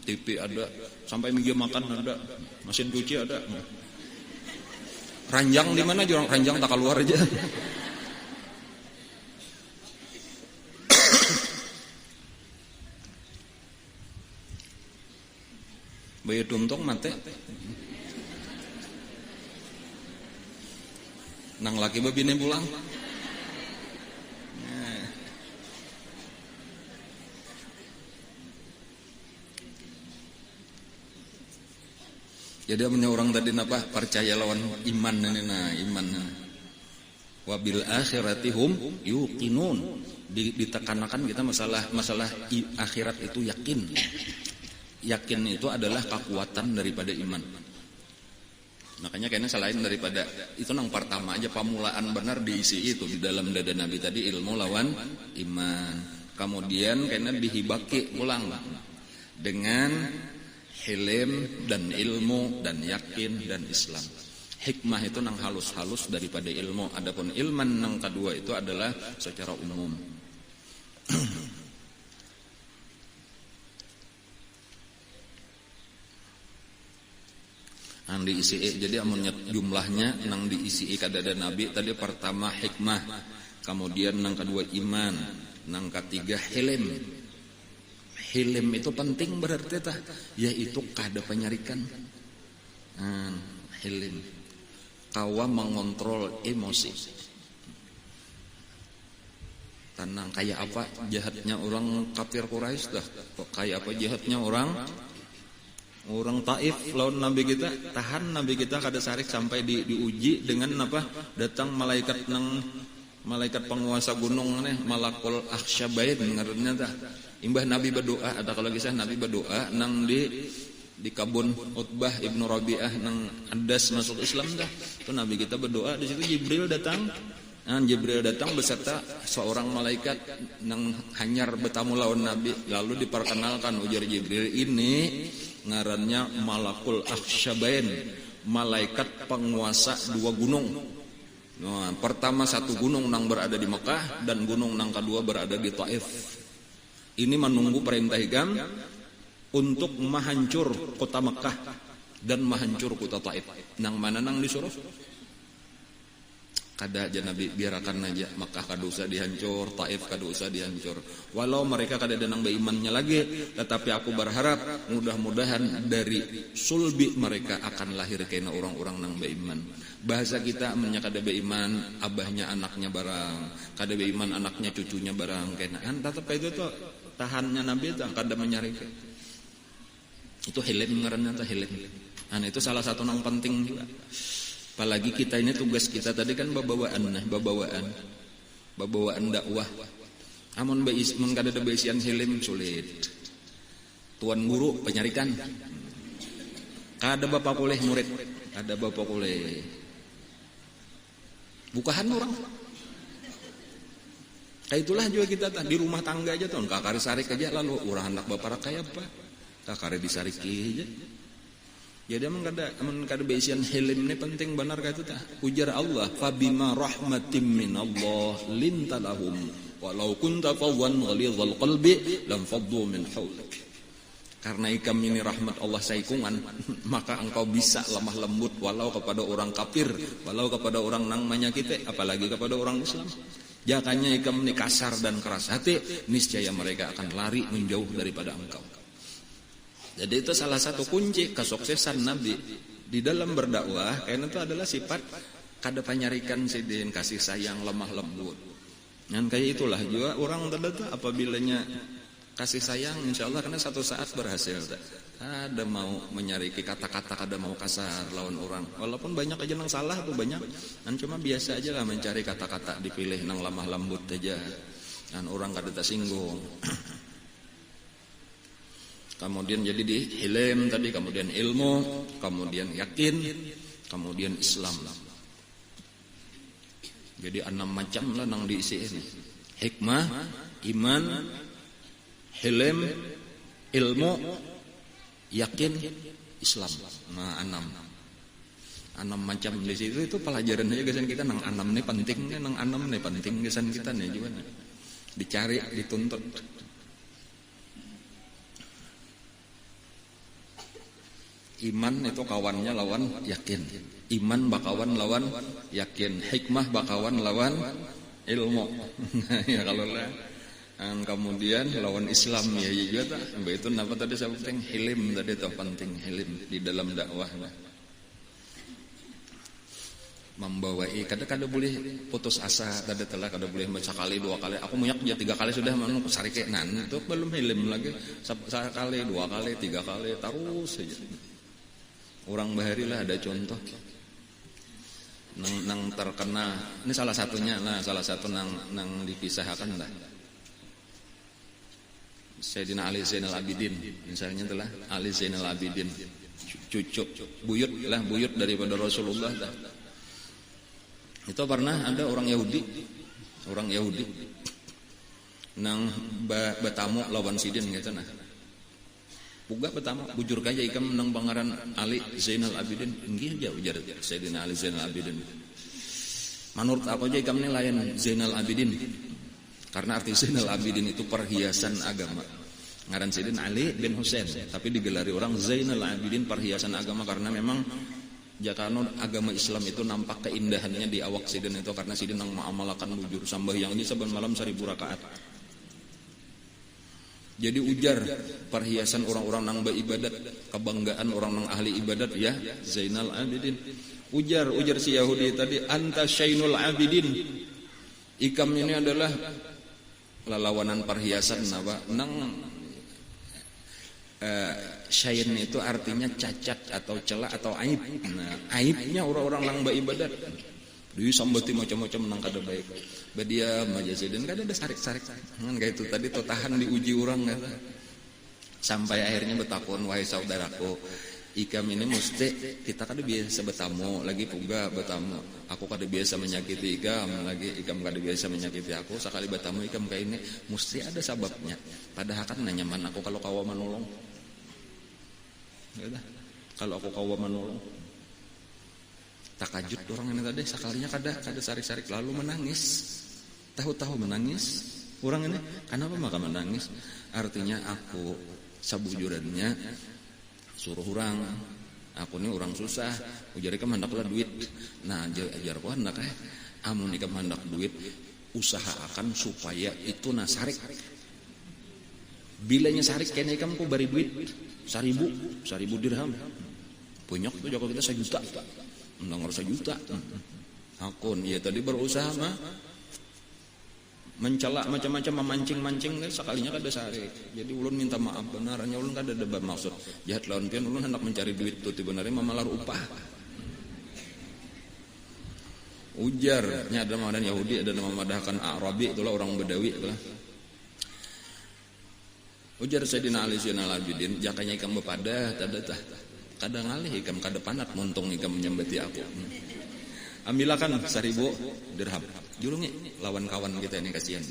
TV ada, sampai meja makan ada, mesin cuci ada. Ranjang di mana? Jurang ranjang tak keluar aja. Bayi tuntung mate. Nang laki babine pulang. Jadi punya orang tadi napa percaya lawan iman iman. Wabil akhirati hum yuqinun. Ditekankan kita masalah akhirat itu yakin. Yakin itu adalah kekuatan daripada iman. Makanya kayaknya selain daripada itu nang pertama aja pamulaan benar diisi itu di dalam dada Nabi tadi ilmu lawan iman. Kemudian kayaknya dihibaki pulang dengan hilm dan ilmu dan yakin dan Islam. Hikmah itu nang halus-halus daripada ilmu. Adapun ilman nang kedua itu adalah secara umum. Nang diisi jadi amunnya jumlahnya nang diisi kadada Nabi tadi pertama hikmah, kemudian nang kedua iman, nang ketiga hilm. Hilm itu penting berarti yaitu kada penyarikan. Hilm kawa mengontrol emosi. Tenang kayak apa jahatnya orang kafir Quraisy dah. Kayak apa jahatnya orang Taif lawan Nabi kita, tahan Nabi kita kada sarik sampai diuji dengan apa? Datang malaikat penguasa gunung malakul akhsyabain ngaranna tah. Imbah Nabi berdoa, ada kalau kisah Nabi berdoa nang di kabun Utbah Ibnu Rabi'ah nang Adas masuk Islam dah. Itu Nabi kita berdoa di situ Jibril datang. Jibril datang beserta seorang malaikat nang hanyar bertamu lawan Nabi. Lalu diperkenalkan ujar Jibril ini ngarannya Malakul Akhsyabain, malaikat penguasa 2 gunung. Nah, pertama satu gunung nang berada di Mekah dan gunung nang kedua berada di Taif. Ini menunggu perintah ikam untuk menghancur kota Mekah dan menghancur kota Taif. Nang mana nang disuruh? Kada aja Nabi biarkan aja Makkah kada usah dihancur, Taif kada usah dihancur. Walau mereka kada ada nang beimannya lagi, tetapi aku berharap mudah-mudahan dari sulbi mereka akan lahir kena orang-orang nang beiman. Bahasa kita mennya kada beiman, abahnya anaknya barang, kada beiman anaknya cucunya barang kena. Tetapi itu tuh tahannya Nabi itu kada menyarike. Itu hilem ngaranna teh hilem. Itu salah satu nang penting juga. Apalagi kita ini tugas kita tadi kan babawaan dakwah. Amun mun kada ada beisian hilem sulit. Tuan guru penyarikan. Kada bapak kuleh murid, kada bapak kuleh. Bukahan orang. Kayak itulah juga kita di rumah tangga aja tuh, kakare sarik aja lalu urang anak bapak kayak apa? Kakare disariki aja. Jadi emang kada beisian hilm ini penting benar kata itu. Ujar Allah, fabima rahmatim minallah lintalahum walau kunta fawwan ghalidhal qalbi lam faddu min hawlik. Karena ikam ini rahmat Allah saikungan, maka engkau bisa lemah lembut walau kepada orang kafir, walau kepada orang nang menyakiti, apalagi kepada orang Islam. Jakanya ikam ini kasar dan keras hati, niscaya mereka akan lari menjauh daripada engkau. Jadi itu salah satu kunci kesuksesan Nabi di dalam berdakwah. Karena itu adalah sifat kada panyarikan sidin, kasih sayang, lemah lembut. Dan kayak itulah juga orang tadi tuh apabila kasih sayang, insya Allah karena satu saat berhasil. Ada mau menyariki kata-kata, kada mau kasar lawan orang. Walaupun banyak aja nang salah tuh banyak. Dan cuma biasa aja lah mencari kata-kata dipilih nang lemah lembut aja. Dan orang kada tersinggung. Kemudian jadi di hilm tadi, kemudian ilmu, kemudian yakin, kemudian Islam. Jadi 6 macam lah nang diisi ini. Hikmah, iman, hilm, ilmu, yakin, Islam. Nah, 6 macam di situ itu pelajaran aja gesan kita nang 6 nih penting, nang 6 nih penting gesan kita nih juga nih. Dicari, dituntut. Iman itu kawannya lawan yakin. Iman bakawan lawan yakin. Hikmah bakawan lawan ilmu. Ya kalau lah. Kemudian lawan Islam ya juga tak. Itu kenapa tadi saya penting hilim tadi itu penting hilim di dalam dakwah. Membawai kada boleh putus asa tadi telah kada boleh sekali 2 kali. Aku munyak aja 3 kali sudah mau sarike nan itu belum hilim lagi. Sekali 2 kali 3 kali terus saja. Orang bahari lah ada contoh nang terkena ini salah satunya lah, salah satu nang dipisahkan lah Sayyidina Ali Zainal Abidin misalnya telah Ali Zainal Abidin cucu buyut daripada Rasulullah dah. Itu pernah ada orang Yahudi nang bertamu lawan sidin gitu nah. Buka pertama bujur kaya ikam menang pangaran Ali Zainal Abidin inggih aja ujar Sayyidina Ali Zainal Abidin. Menurut aku aja ikam ini layan Zainal Abidin karena arti Zainal Abidin itu perhiasan agama. Ngaran Sayyidina Ali bin Husain tapi digelari orang Zainal Abidin perhiasan agama karena memang jakano agama Islam itu nampak keindahannya di awak sidin itu karena sidin nang mengamalkan bujur sambahyangnya saben malam 1000 rakaat. Jadi ujar perhiasan orang-orang nang beribadat, kebanggaan orang nang ahli ibadat ya Zainal Abidin. Ujar si Yahudi tadi anta Syainul Abidin. Ikam ini adalah lalawanan perhiasan apa? Nang syain itu artinya cacat atau celah atau aib. Nah, aibnya orang-orang nang beribadat. Disambati macam-macam nang kada baik. Badia majazidin kada ada sarik-sarik. Kan kayak itu tadi tuh tahan diuji orang kata. Sampai akhirnya betakon wahai saudaraku, ikam ini mesti kita kada biasa bertamu, lagi puga bertamu. Aku kada biasa menyakiti ikam, lagi ikam kada biasa menyakiti aku. Sekali bertamu ikam kayak ini mesti ada sebabnya. Padahal kan nyaman aku kalau kawa menolong. Ya udah. Kalau aku kawa menolong takajud orang ini tadi sakalinya kada sarik-sarik lalu menangis. Tahu-tahu menangis. Orang ini kenapa maka menangis? Artinya aku sabujurannya suruh orang. Aku ini orang susah. Ujar ikam handaklah duit. Nah ajar ku hendak amun ikam hendak duit, usahakan supaya itu nasarik. Bilanya sarik kena ikam ku bari duit 1.000 dirham. Banyak tuh Joko kita 1 juta. Mendengar 1 juta. Akun ya tadi berusaha mah mencela macam-macam memancing-mancing sekalinya kada sarik. Jadi ulun minta maaf benarnya ulun kada ada maksud jahat lawan pian, ulun hendak mencari duit tuh sebenarnya mamalar upah. Ujarnya ada nama Yahudi, ada nama madahkan Arabi, itulah orang Badawi itulah. Ujar Sayyidina Ali Zainal Abidin, jakanya ikam bepada tah kada ngalih ikam kada panat muntung ikam menyembati aku. Ambilakan 1.000 dirham. Jurungi lawan kawan kita ini kasihan.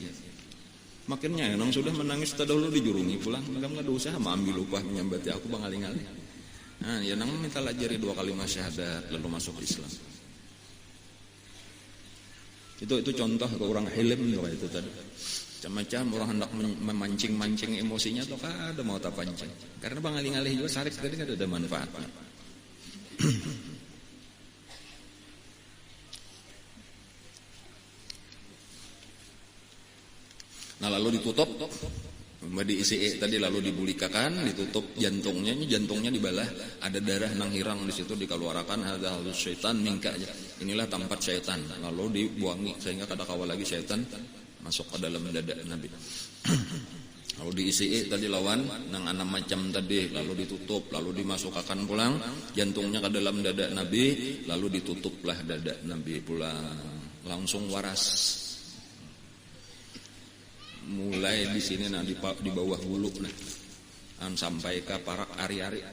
Makinnya nang sudah menangis terdahulu dijurungi pulang. Ikam kada usaha ambil upah menyembati aku bangali-ngali. Nah, ya nang minta lajari 2 kalimat syahadat lalu masuk Islam. Itu contoh ke orang hilm itu tadi. Macam-macam orang hendak memancing-mancing emosinya atau kada mau tak pancing. Karena bangali-ngali juga sarik tadi kada ada manfaatnya. Nah lalu ditutup diisi tadi lalu dibulikakan, ditutup jantungnya dibalah, ada darah nang hirang di situ dikeluarkan, ada halus syaitan mingka aja. Inilah tempat syaitan. Lalu dibuangi sehingga kada kawal lagi syaitan masuk ke dalam dada Nabi. Lalu diisi tadi lawan nang 6 macam tadi, lalu ditutup, lalu dimasukkan pulang jantungnya ke dalam dada Nabi, lalu ditutuplah dada Nabi pulang. Langsung waras. Mulai di sini nah di bawah bulu nah sampai ke parak ari-ari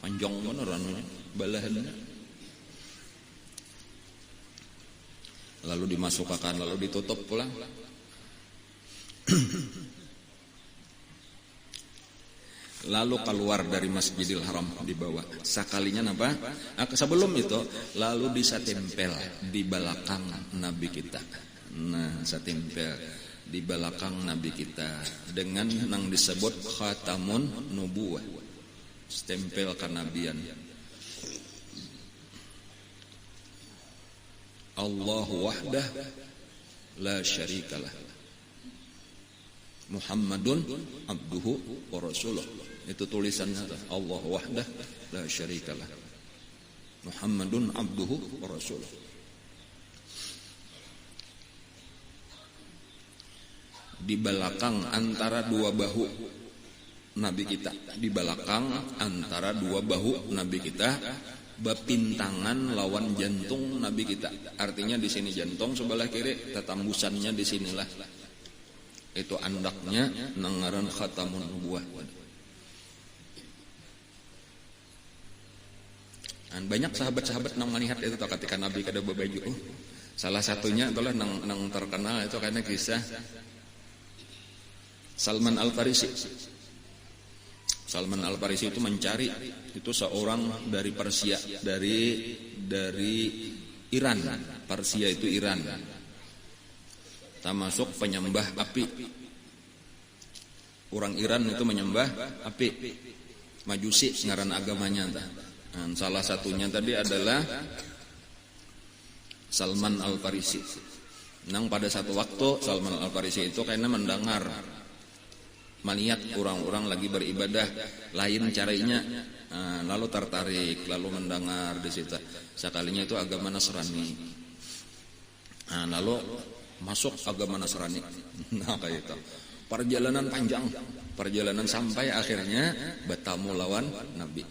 panjang bener anunya balahan, lalu dimasukkan lalu ditutup pulang. Lalu keluar dari Masjidil Haram dibawa sakalinya apa? Sebelum itu lalu disatempel di belakang Nabi kita. Nah satempel di belakang Nabi kita dengan nang disebut khatamun nubuwah, stempel kenabian. Allahu wahdah la syarikalah, Muhammadun abduhu wa rasuluh. Itu tulisannya Allahu wahdah la syarikalah, Muhammadun abduhu wa rasuluh. Di belakang antara 2 bahu Nabi kita, di belakang antara 2 bahu Nabi kita, bepintangan lawan jantung Nabi kita. Artinya di sini jantung, sebelah kiri tetambusannya di sinilah. Itu andaknya nangaran khatamun nubuwah. Dan banyak sahabat-sahabat nang melihat itu ketika Nabi kada berbaju. Salah satunya itulah nang terkenal itu karena kisah Salman Al-Farisi. Salman Al-Farisi itu mencari itu seorang dari Persia, dari Iran. Persia itu Iran. Termasuk penyembah api. Orang Iran itu menyembah api. Majusi ngaran agamanya. Dan salah satunya tadi adalah Salman Al-Farisi. Nang pada satu waktu Salman Al-Farisi itu karena mendengar melihat orang-orang lagi beribadah lain caranya, lalu tertarik, lalu mendengar di situ. Sekalinya itu agama Nasrani, lalu masuk agama Nasrani. Nah kayak itu perjalanan panjang, perjalanan sampai akhirnya bertemu lawan Nabi.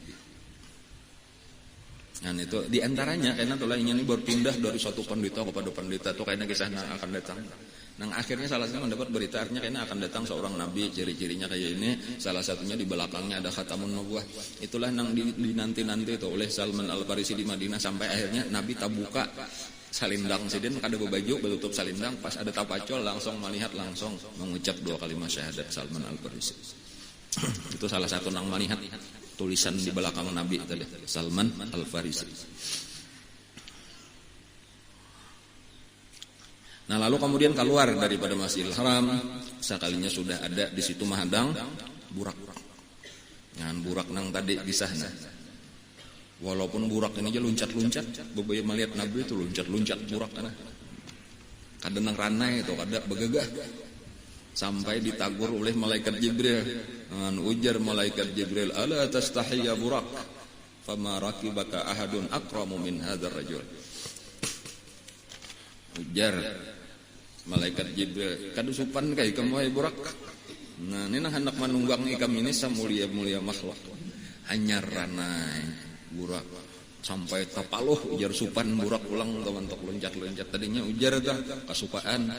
Dan itu diantaranya karena tulah ini berpindah dari satu pendeta kepada pendeta, itu kayaknya kisahnya akan datang. Nah akhirnya salah satu mendapat berita artinya kayaknya akan datang seorang nabi, ciri-cirinya kayak ini. Salah satunya di belakangnya ada khatamun nubuwah. Itulah yang dinanti-nanti itu oleh Salman Al-Farisi di Madinah, sampai akhirnya Nabi tabuka salindang sidin, kada bebaju, betutup salindang, pas ada tapacol langsung melihat, langsung mengucap 2 kalimat syahadat Salman Al-Farisi. Itu salah satu nang melihat tulisan di belakang Nabi tadi, Salman Al-Farisi. Nah lalu kemudian keluar daripada Masjidil Haram, sekalinya sudah ada di situ mahadang burak. Ngan burak nang tadi disahna. Walaupun burak ini aja luncat-luncat, beberapa melihat Nabi itu luncat-luncat burak kana. Kada nang ranai itu kada begegah. Sampai ditagur oleh malaikat Jibril. Ujar malaikat Jibril, "Ala tastahi ya burak? Fama rakibaka ahadun akramu min hadzal rajul." Ujar malaikat Jibril, "Kada supan kai kamu hai burak?" Nah, ini nang hendak manunggang ikam ini samulia-mulia makhluk. Anyar ranai burak sampai tapaluh ujar supan burak ulang teman-teman loncat-loncat tadinya ujar dah kasupaan.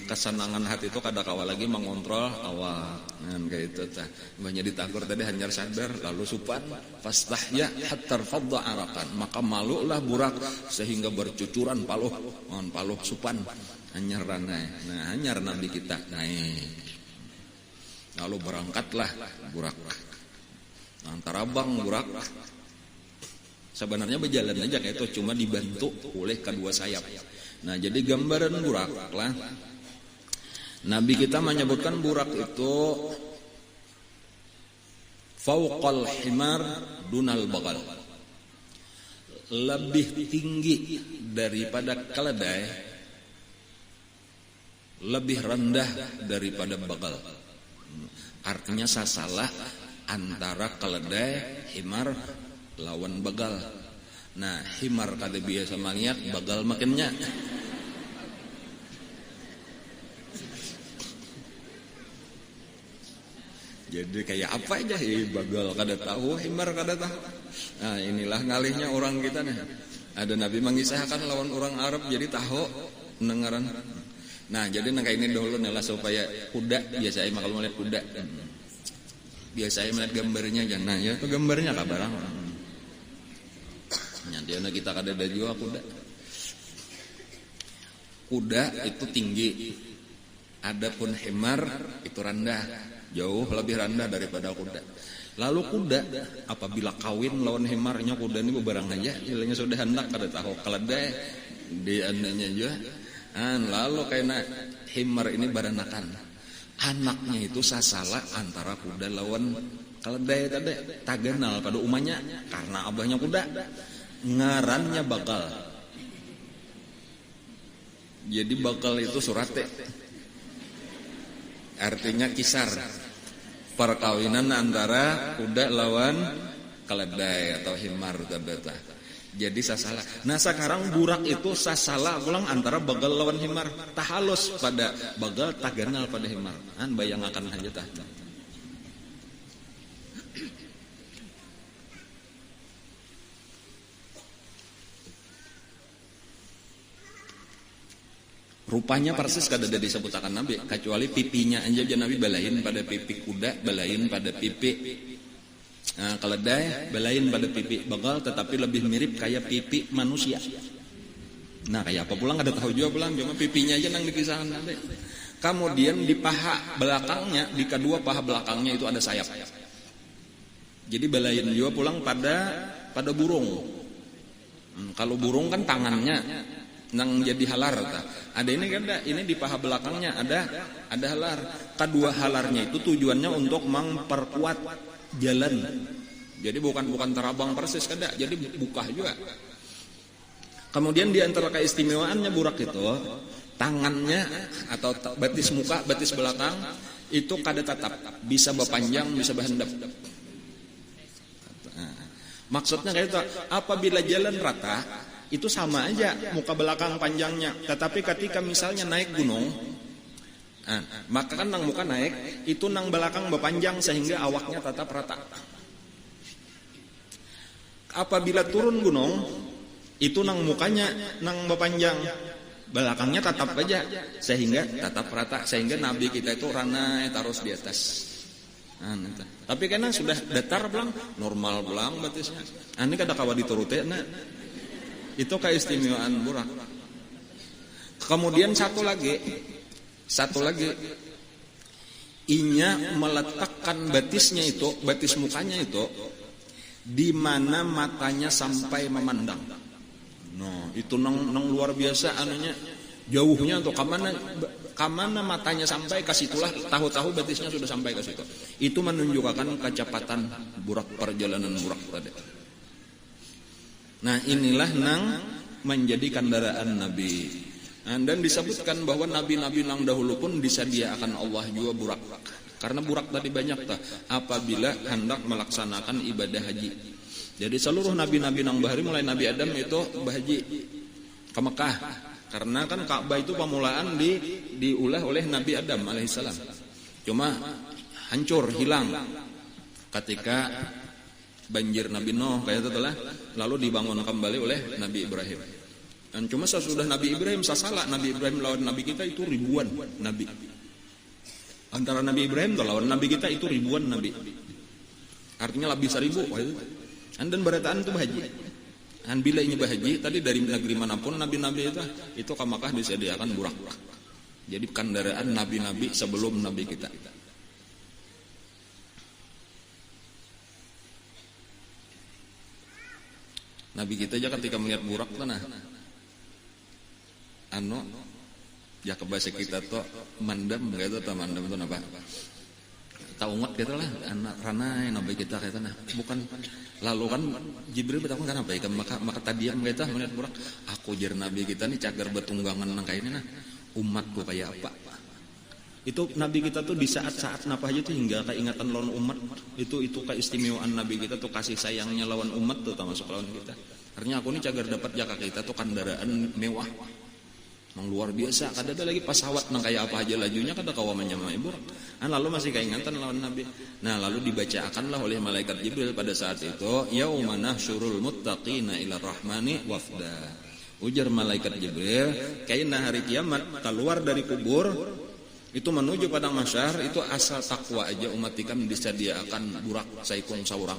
Kesenangan hati itu kada kawa lagi mengontrol awak kayak itu tah banyak ditagur tadi hanyar sadar lalu supan fastahya hatta fadda arakan maka malulah burak sehingga bercucuran paluh supan hanyar ranai. Nah hanyar nabi kita naik lalu berangkatlah burak antara bang burak sebenarnya berjalan aja kayak itu cuma dibantu oleh kedua sayap. Nah jadi gambaran burak lah. Nabi kita menyebutkan burak itu fauqal himar dunal bagal, lebih tinggi daripada keledai, lebih rendah daripada bagal. Artinya sasalah antara keledai himar lawan bagal. Nah himar kada biasa maliak, bagal makinnya. Jadi kayak apa aja bagal kada tahu, himar kada tahu. Nah inilah ngalihnya orang kita nih. Ada Nabi mengisahkan lawan orang Arab jadi tahu dengaran. Nah jadi nangka ini dulu nih lah supaya kuda biasanya kalau melihat kuda biasanya melihat gambarnya jangan ya itu gambarnya kabarang. Nanti kita kada ada juga kuda itu tinggi, adapun himar itu rendah, jauh lebih rendah daripada kuda. Lalu kuda apabila kawin lawan himarnya kuda ini bebarang aja, ilahnya sudah hendak kada tahu keledai di anaknya juga. Lalu karena himar ini baranakan, anaknya itu sasala antara kuda lawan keledai tadi, taganal pada umanya karena abahnya kuda. Ngarannya bakal. Jadi bakal itu surate. Artinya kisar perkawinan antara kuda lawan keledai atau himar tabata. Jadi sasalah. Nah sekarang burak itu sasalah ulang antara bakal lawan himar. Tahalus pada bakal taganal pada himar. Bayangkan aja tah. Rupanya persis kada ada disebutakan Nabi kecuali pipinya aja Nabi balain pada pipi kuda, balain pada pipi keledai, balain pada pipi bagal, tetapi lebih mirip kayak pipi manusia. Nah kayak apa pulang kada tahu juga pulang, cuma pipinya aja nang dikisahkan Nabi. Kemudian di paha belakangnya, di kedua paha belakangnya itu ada sayap. Jadi balain juga pulang pada burung. Kalau burung kan tangannya nang jadi halar ta. Ada ini kan ini di paha belakangnya ada halar. Kedua halarnya itu tujuannya untuk memperkuat jalan. Jadi bukan terabang persis kada, jadi buka juga. Kemudian di antara keistimewaannya burak itu tangannya atau batis muka, batis belakang itu kada tetap, bisa berpanjang, bisa berhendap. Maksudnya kayak itu, apabila jalan rata itu sama aja muka belakang panjangnya, tetapi ketika misalnya naik gunung, maka kan nang muka naik, itu nang belakang berpanjang sehingga awaknya tetap rata. Apabila turun gunung, itu nang mukanya nang berpanjang, belakangnya tetap aja sehingga tetap rata, sehingga Nabi kita itu ranai terus di atas. Tapi karena sudah datar belang, normal belang batisnya. Ini kada kawa diturutnya. Itu keistimewaan burak. Kemudian satu lagi, inya meletakkan batisnya itu, batis mukanya itu, di mana matanya sampai memandang. Nah, itu nang luar biasa anunya. Jauhnya untuk kamana matanya sampai ke situlah, tahu-tahu betisnya sudah sampai ke situ. Itu menunjukkan kecepatan burak, perjalanan burak tadi. Nah, inilah nang menjadi kendaraan Nabi. Dan disebutkan bahwa nabi-nabi nang dahulu pun disediakan Allah juga burak. Karena burak tadi banyak apabila hendak melaksanakan ibadah haji. Jadi seluruh nabi-nabi nang bahari mulai Nabi Adam itu berhaji ke Mekah. Karena kan Ka'bah itu permulaan diulah oleh Nabi Adam alaihissalam. Cuma hancur, hilang ketika banjir Nabi Nuh kayak itu telah, lalu dibangun kembali oleh Nabi Ibrahim. Dan cuma sesudah Nabi Ibrahim salah, Nabi Ibrahim lawan Nabi kita itu ribuan Nabi. Antara Nabi Ibrahim lawan Nabi kita itu ribuan Nabi. Artinya lebih 1000. Dan berataan itu berhaji. Dan bila ini berhaji, tadi dari negeri manapun nabi-nabi itu ke Makkah disediakan burak. Jadi kendaraan nabi-nabi sebelum nabi kita. Nabi kita aja ketika melihat burak tanah, ya ke bahasa kita tuh mandam gitu, mandam itu apa? Taungat gitu lah, anak ranai nabi kita kayak tanah. Bukan, lalu kan Jibril bertakun kan apa ya? Maka tadi yang kita melihat burak, aku jar nabi kita nih cagar betunggangan nang kayak ini nah, umatku kayak apa? Itu nabi kita tuh di saat-saat napa aja tuh hingga keingatan lawan umat, itu keistimewaan nabi kita tuh, kasih sayangnya lawan umat tuh termasuk lawan kita. Artinya aku nih cagar dapat jaka kita tuh kendaraan mewah. Mang luar biasa, kada ada lagi pesawat nang kayak apa aja lajunya, kada kawamannya mah burak. Lalu masih keingatan lawan Nabi. Nah, lalu dibacakanlah oleh malaikat Jibril pada saat itu, yauma nahsyurul muttaqina ila rahmani wafda. Ujar malaikat Jibril, kaina hari kiamat keluar dari kubur itu menuju padang mahsyar, itu asal takwa aja umat ikam disediakan burak saikung saurang.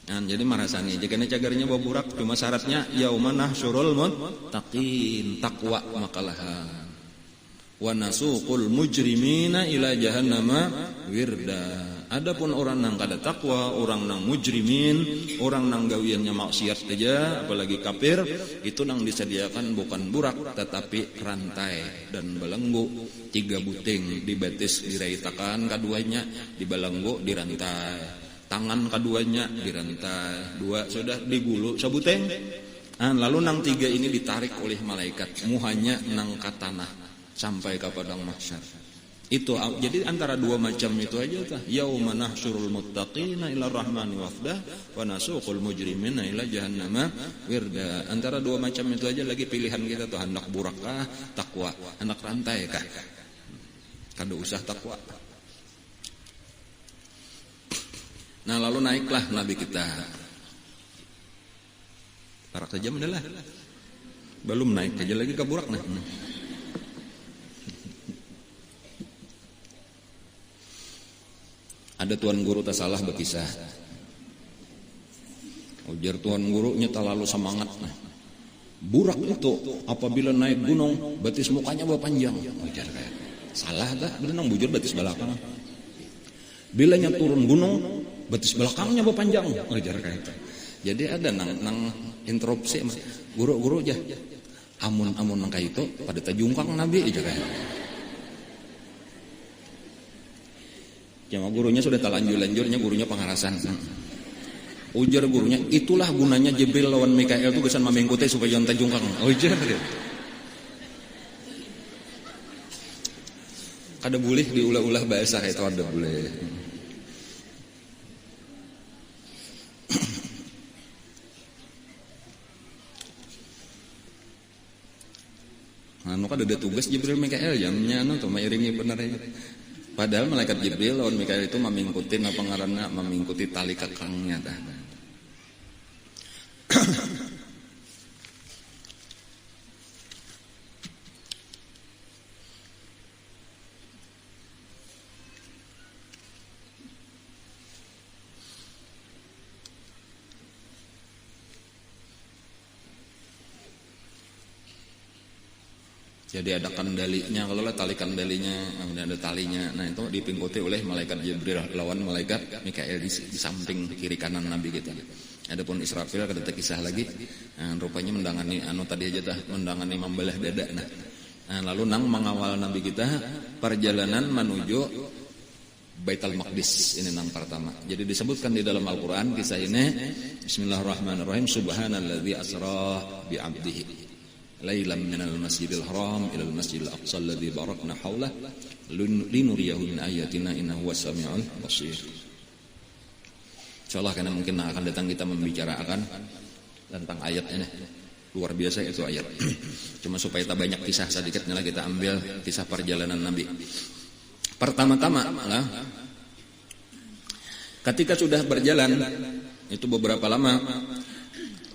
Nah, jadi marasani jika cagarnya bawa burak, cuma syaratnya yauma nahsyurul muttaqin, takwa makalahan. Wa nasuqul mujrimina ila jahannama wirda. Adapun orang nang kada takwa, orang nang mujrimin, orang nang gawiannya maksiat aja, apalagi kafir, itu nang disediakan bukan burak tetapi rantai dan belenggu, 3 buting dibetis diraitakan, keduanya dibelenggu dirantai. Tangan keduanya dirantai, 2 sudah digulu sabuteng. Lalu nang 3 ini ditarik oleh malaikat, muhanya nang ka tanah sampai ke padang mahsyar. Itu jadi antara 2 macam itu aja tah. Yauma nahsyurul muttaqina ila rahmani wafda wa nasuqul mujrimina ila jahannama wirda. Antara 2 macam itu aja lagi pilihan kita tuh, hendak burak kah, takwa, hendak rantai kah. Kada usah takwa. Nah, lalu naiklah Nabi kita. Parak saja adalah. Belum naik aja lagi ke burak nah. Ada tuan guru tak salah berkisah. Ujar tuan gurunya terlalu semangat nah. Burak itu apabila naik gunung batis mukanya berpanjang. Ujar kayak salah dah, berenang bujur batis belakang. Bilanya turun gunung batis belakangnya berpanjang, ujar kayak itu. Jadi ada nang interupsi guru-guru aja. Amun nang kayak itu pada tajungkang Nabi aja kayak. Cuma gurunya sudah talanjur-lanjurnya, gurunya pengarasan. Ujar gurunya, itulah gunanya Jibril lawan Mikael itu kesan mamengkute supaya jangan tajungkang. Ujar dia. Kada boleh diulah-ulah bahasa itu, ada boleh. Kan ada tugas Jibril Mikael jamnya tuh mairingi bener ya. Padahal malaikat Jibril lawan Mikael itu memingkutin apa ngaranna, memingkuti tali kekangnya dah. Jadi ada kendalinya, kalau lah tali kendalinya, kemudian ada talinya. Nah itu dipingkuti oleh malaikat Jibril lawan malaikat Mikail di samping kiri kanan Nabi kita. Adapun Israfil kada kisah lagi. Nah, rupanya mendangani tadi aja mendangani membelah dada. Nah, lalu nang mengawal Nabi kita perjalanan menuju Baitul Maqdis, ini nang pertama. Jadi disebutkan di dalam Al-Qur'an kisah ini. Bismillahirrahmanirrahim. Subhanalladzi asra bi 'abdihi lailan minal masjidil haram ilal masjidil aqsa alladzi barakna haulah linuriyahu min ayatina innahu was-sami'ul basir. Insyaallah karena mungkin akan datang kita membicarakan tentang ayat ini. Luar biasa itu ayat. Cuma supaya tak banyak kisah sedikitnya kita ambil kisah perjalanan Nabi. Pertama-tama lah ketika sudah berjalan itu beberapa lama,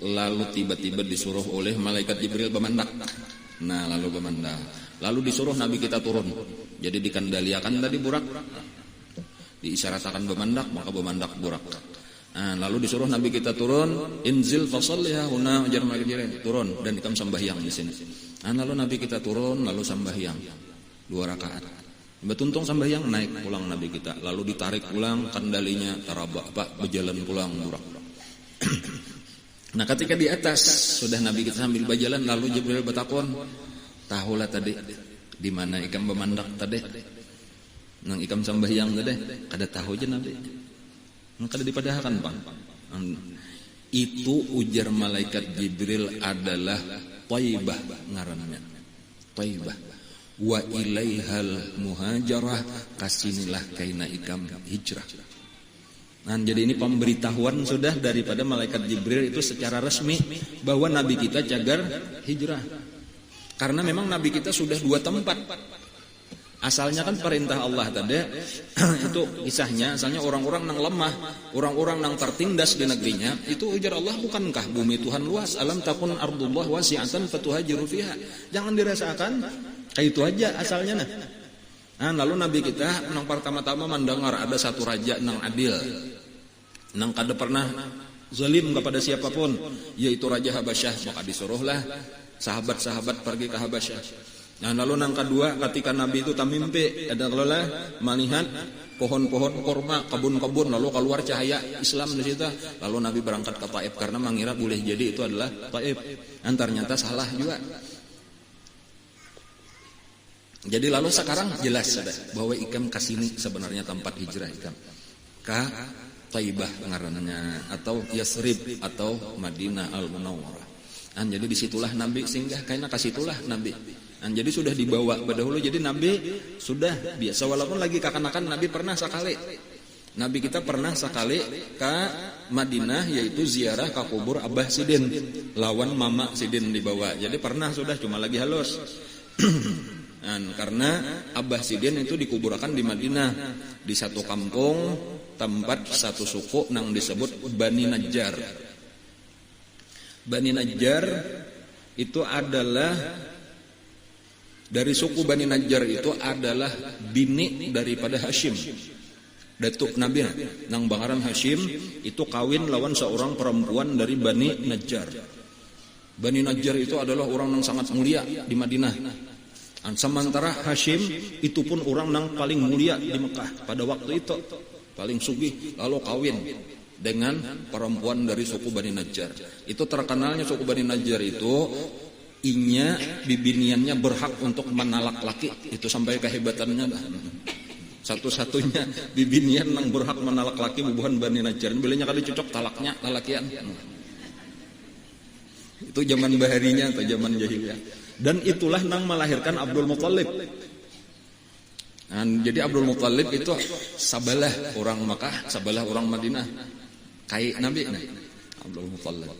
lalu tiba-tiba disuruh oleh malaikat Jibril bemandak. Nah, lalu bemandak. Lalu disuruh Nabi kita turun. Jadi dikendalikan tadi burak. Diisyaratkan bemandak, maka bemandak burak. Nah, lalu disuruh Nabi kita turun, inzil fashalli huna ajar maghrib, turun dan ikam sembahyang di sini. Nah, lalu Nabi kita turun, lalu sembahyang 2 rakaat. Betuntung sembahyang naik pulang Nabi kita, lalu ditarik pulang kendalinya tarabak berjalan pulang burak. Nah, ketika di atas sudah Nabi kita sambil berjalan, lalu Jibril bertakon, tahulah tadi di mana ikam bemandak tadi, nang ikam sembahyang tadi, kada tahu aja Nabi. Kada dipadahkan Bang. Itu ujar malaikat Jibril adalah Thaibah ngarannya. Thaibah. Wa ilaihal muhajarah, kasinilah kaina ikam hijrah. Nah, jadi ini pemberitahuan sudah daripada malaikat Jibril itu secara resmi bahwa Nabi kita cagar hijrah. Karena memang Nabi kita sudah 2 tempat. Asalnya kan perintah Allah tadi itu kisahnya, asalnya orang-orang yang lemah, orang-orang yang tertindas di negerinya, itu ujar Allah, bukankah bumi Tuhan luas? Alam takun ardullah wasi'atan fatuhajiru fiha. Jangan dirasakan, kayak itu aja asalnya. Nah, lalu Nabi kita nang pertama-tama mendengar ada satu raja nang adil, nang kada pernah zalim kepada siapapun, yaitu Raja Habasyah. Maka disuruhlah sahabat-sahabat pergi ke Habasyah. Nah, lalu nang kedua ketika Nabi itu tamimpi ada kelola melihat pohon-pohon korma, kebun-kebun, lalu keluar cahaya Islam di situ. Lalu Nabi berangkat ke Taif karena mengira boleh jadi itu adalah Taif. Ternyata salah juga. Jadi lalu sekarang jelas sudah bahwa ikam kasini sebenarnya tempat hijrah ikam. Ka Taibah ngarannya atau Yasrib atau Madinah Al-Munawwarah. Jadi disitulah Nabi singgah, karena kasitulah Nabi. Jadi sudah dibawa dahulu, jadi Nabi sudah biasa, walaupun lagi kekanakan Nabi pernah sekali. Nabi kita pernah sekali ke Madinah, yaitu ziarah ke kubur Abah Sidin lawan Mama Sidin dibawa. Jadi pernah sudah, cuma lagi halus. Karena Abah Sidin itu dikuburkan di Madinah, di satu kampung tempat satu suku nang disebut Bani Najjar. Bani Najjar itu adalah dari suku Bani Najjar, itu adalah bini daripada Hashim, datuk Nabi nang bangaran Hashim, itu kawin lawan seorang perempuan dari Bani Najjar. Bani Najjar itu adalah orang yang sangat mulia di Madinah. Sementara Hashim itu pun orang yang paling mulia di Mekah pada waktu itu, paling sugih, lalu kawin dengan perempuan dari suku Bani Najjar. Itu terkenalnya suku Bani Najjar itu bibiniannya berhak untuk menalak laki. Itu sampai kehebatannya satu-satunya bibinian yang berhak menalak laki bubuhan Bani Najjar. Bilanya kali cocok talaknya lalakian. Itu zaman baharinya atau zaman jahiliyah. Dan itulah nang melahirkan Abdul Muthalib. Jadi Abdul Muthalib itu sabalah orang Makkah, sabalah orang Madinah. Kayak Nabi Abdul Muthalib.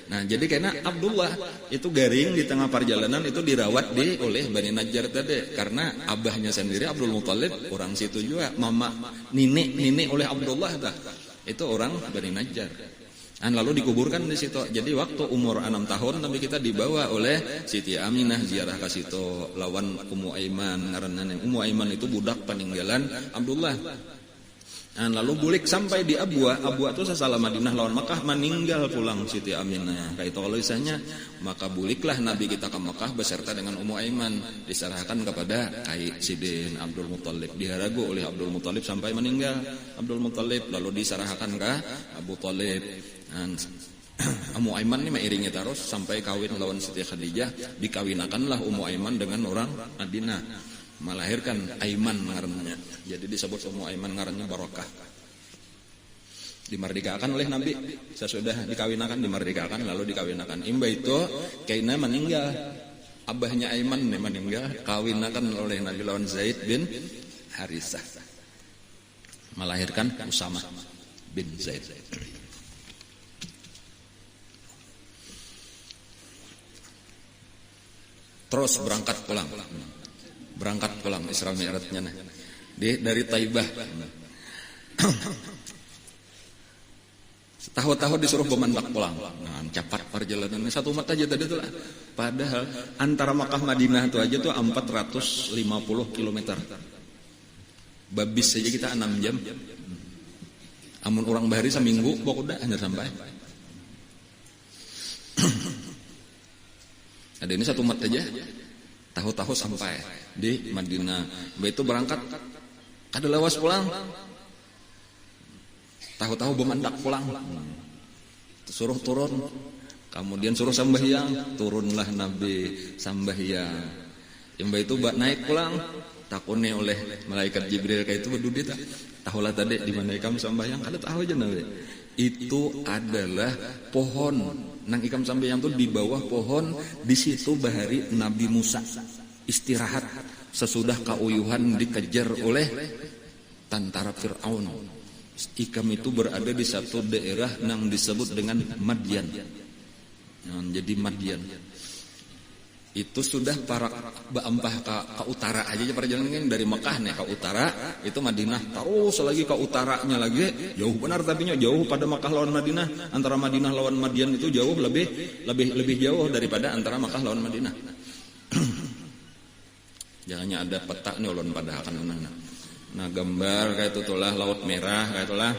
Jadi karena Abdullah itu garing di tengah perjalanan itu dirawat oleh Bani Najjar tadi, karena abahnya sendiri Abdul Muthalib orang situ juga, mama nini oleh Abdullah itu orang Bani Najjar. Lalu dikuburkan di situ. Jadi waktu umur 6 tahun Nabi kita dibawa oleh Siti Aminah ziarah ke situ lawan Ummu Aiman. Karena Ummu Aiman itu budak peninggalan Abdullah. Nah, lalu bulik sampai di Abwa itu sasalah Madinah lawan Makkah, meninggal pulang Siti Aminah. Kayak itu kalau isanya, maka buliklah Nabi kita ke Makkah beserta dengan Ummu Aiman, diserahkan kepada Kai Sidin Abdul Muthalib, diharagu oleh Abdul Muthalib sampai meninggal Abdul Muthalib, lalu diserahkan ke Abu Thalib. Ummu Aiman ini mengiringi terus sampai kawin lawan Siti Khadijah, dikawinakanlah Ummu Aiman dengan orang Madinah, melahirkan Aiman ngarannya. Jadi disebut Ummu Aiman ngarannya Barokah. Dimerdekakan oleh Nabi, sesudah dikawinakan dimerdekakan, lalu dikawinakan. Imba itu kaina meninggal, abahnya Aiman nih meninggal, kawinakan oleh Nabi lawan Zaid bin Harisah, melahirkan Usamah bin Zaid. Terus berangkat pulang Isra Mi'rajnya dari Taibah. Tahu-tahu disuruh bemandak pulang. Nah, cepat perjalanannya 1 mat aja tadi tuh lah. Padahal antara Makkah Madinah itu aja tuh 450 km. Babis saja kita 6 jam. Amun orang bahari seminggu pokoknya hanya sampai. Ada ini 1 mat aja, tahu-tahu sampai di Madinah. Begitu berangkat, kada lawas pulang, tahu-tahu bemandak pulang, suruh turun, kemudian suruh sambahyang, turunlah Nabi sambahyang. Yang begitu naik pulang, takuni oleh malaikat Jibril kayak itu berdudi tak, tahulah tadi di mana kamu sambahyang, kada tahu aja Nabi. Itu adalah pohon nang ikam sambahyang itu di bawah pohon. Di situ bahari Nabi Musa istirahat sesudah kauyuhan dikejar oleh tentara Fir'aun. Ikam itu berada di satu daerah nang disebut dengan Madian. Jadi Madian itu sudah para baampah ke utara aja perjalanan dari Mekah nih ke utara itu Madinah, terus lagi ke utaranya lagi jauh benar, tapi jauh pada Mekah lawan Madinah. Antara Madinah lawan Madian itu jauh lebih jauh daripada antara Mekah lawan Madinah. Jangannya ada peta nih ulun pada akan nah gambar kayak itu lah Laut Merah kayak itulah.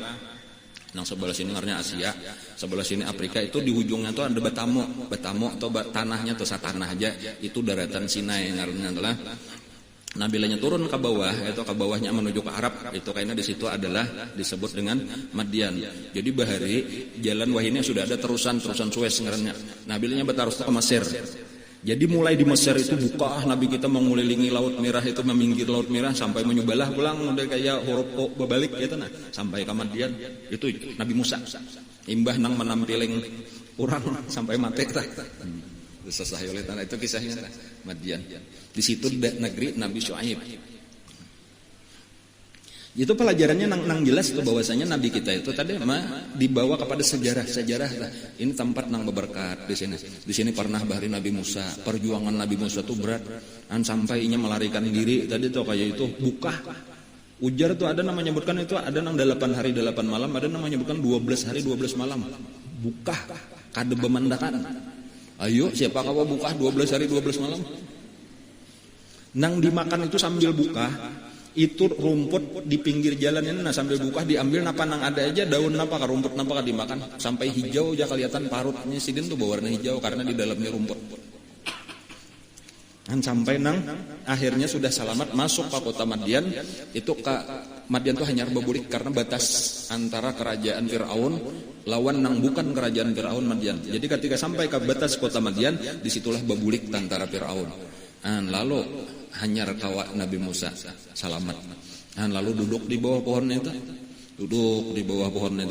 Yang sebelah sini artinya Asia, sebelah sini Afrika. Itu di ujungnya tuh ada Betamo atau tanahnya tuh tanah aja, itu daratan Sinai artinya adalah. Nah bilanya turun ke bawah, itu ke bawahnya menuju ke Arab, itu kayaknya di situ adalah disebut dengan Madian. Jadi bahari jalan wahini sudah ada terusan Suez ngarannya. Nah bilanya betarus ke Mesir. Jadi mulai di Mesir itu buka Nabi kita mengelilingi Laut Merah, itu meminggir Laut Merah sampai menyubalah pulang udah kayak huruf O berbalik gitu nah sampai ke Madian. Itu Nabi Musa imbah nang menampiling orang sampai mati tah. Selesai oleh tanah itu kisahnya Madian. Di situ negeri Nabi Syuaib. Itu pelajarannya nang jelas tuh bahwasanya Nabi kita itu tadi dibawa kepada sejarah. Ini tempat nang berberkat di sini. Di sini pernah bahari Nabi Musa. Perjuangan Nabi Musa tuh berat. Sampainya melarikan diri tadi tuh kayak itu buka. Ujar tuh ada nama menyebutkan itu ada nang 8 hari 8 malam, ada nama menyebutkan 12 hari 12 malam. Buka kade bemandakan. Ayo siapa kau buka 12 hari 12 malam? Nang dimakan itu sambil buka. Itu rumput di pinggir jalan ini, nah sambil buka diambil napa nang ada aja daun napa rumput napa dimakan sampai hijau aja kelihatan parutnya sidin tuh berwarna hijau karena di dalamnya rumput. Dan sampai nang akhirnya sudah selamat masuk ke kota Madian. Itu ke Madian tuh hanya berbulik karena batas antara kerajaan Fir'aun lawan nang bukan kerajaan Fir'aun Madian. Jadi ketika sampai ke batas kota Madian, disitulah berbulik tentara Fir'aun. Lalu hanya rekawa Nabi Musa selamat. Lalu duduk di bawah pohon itu.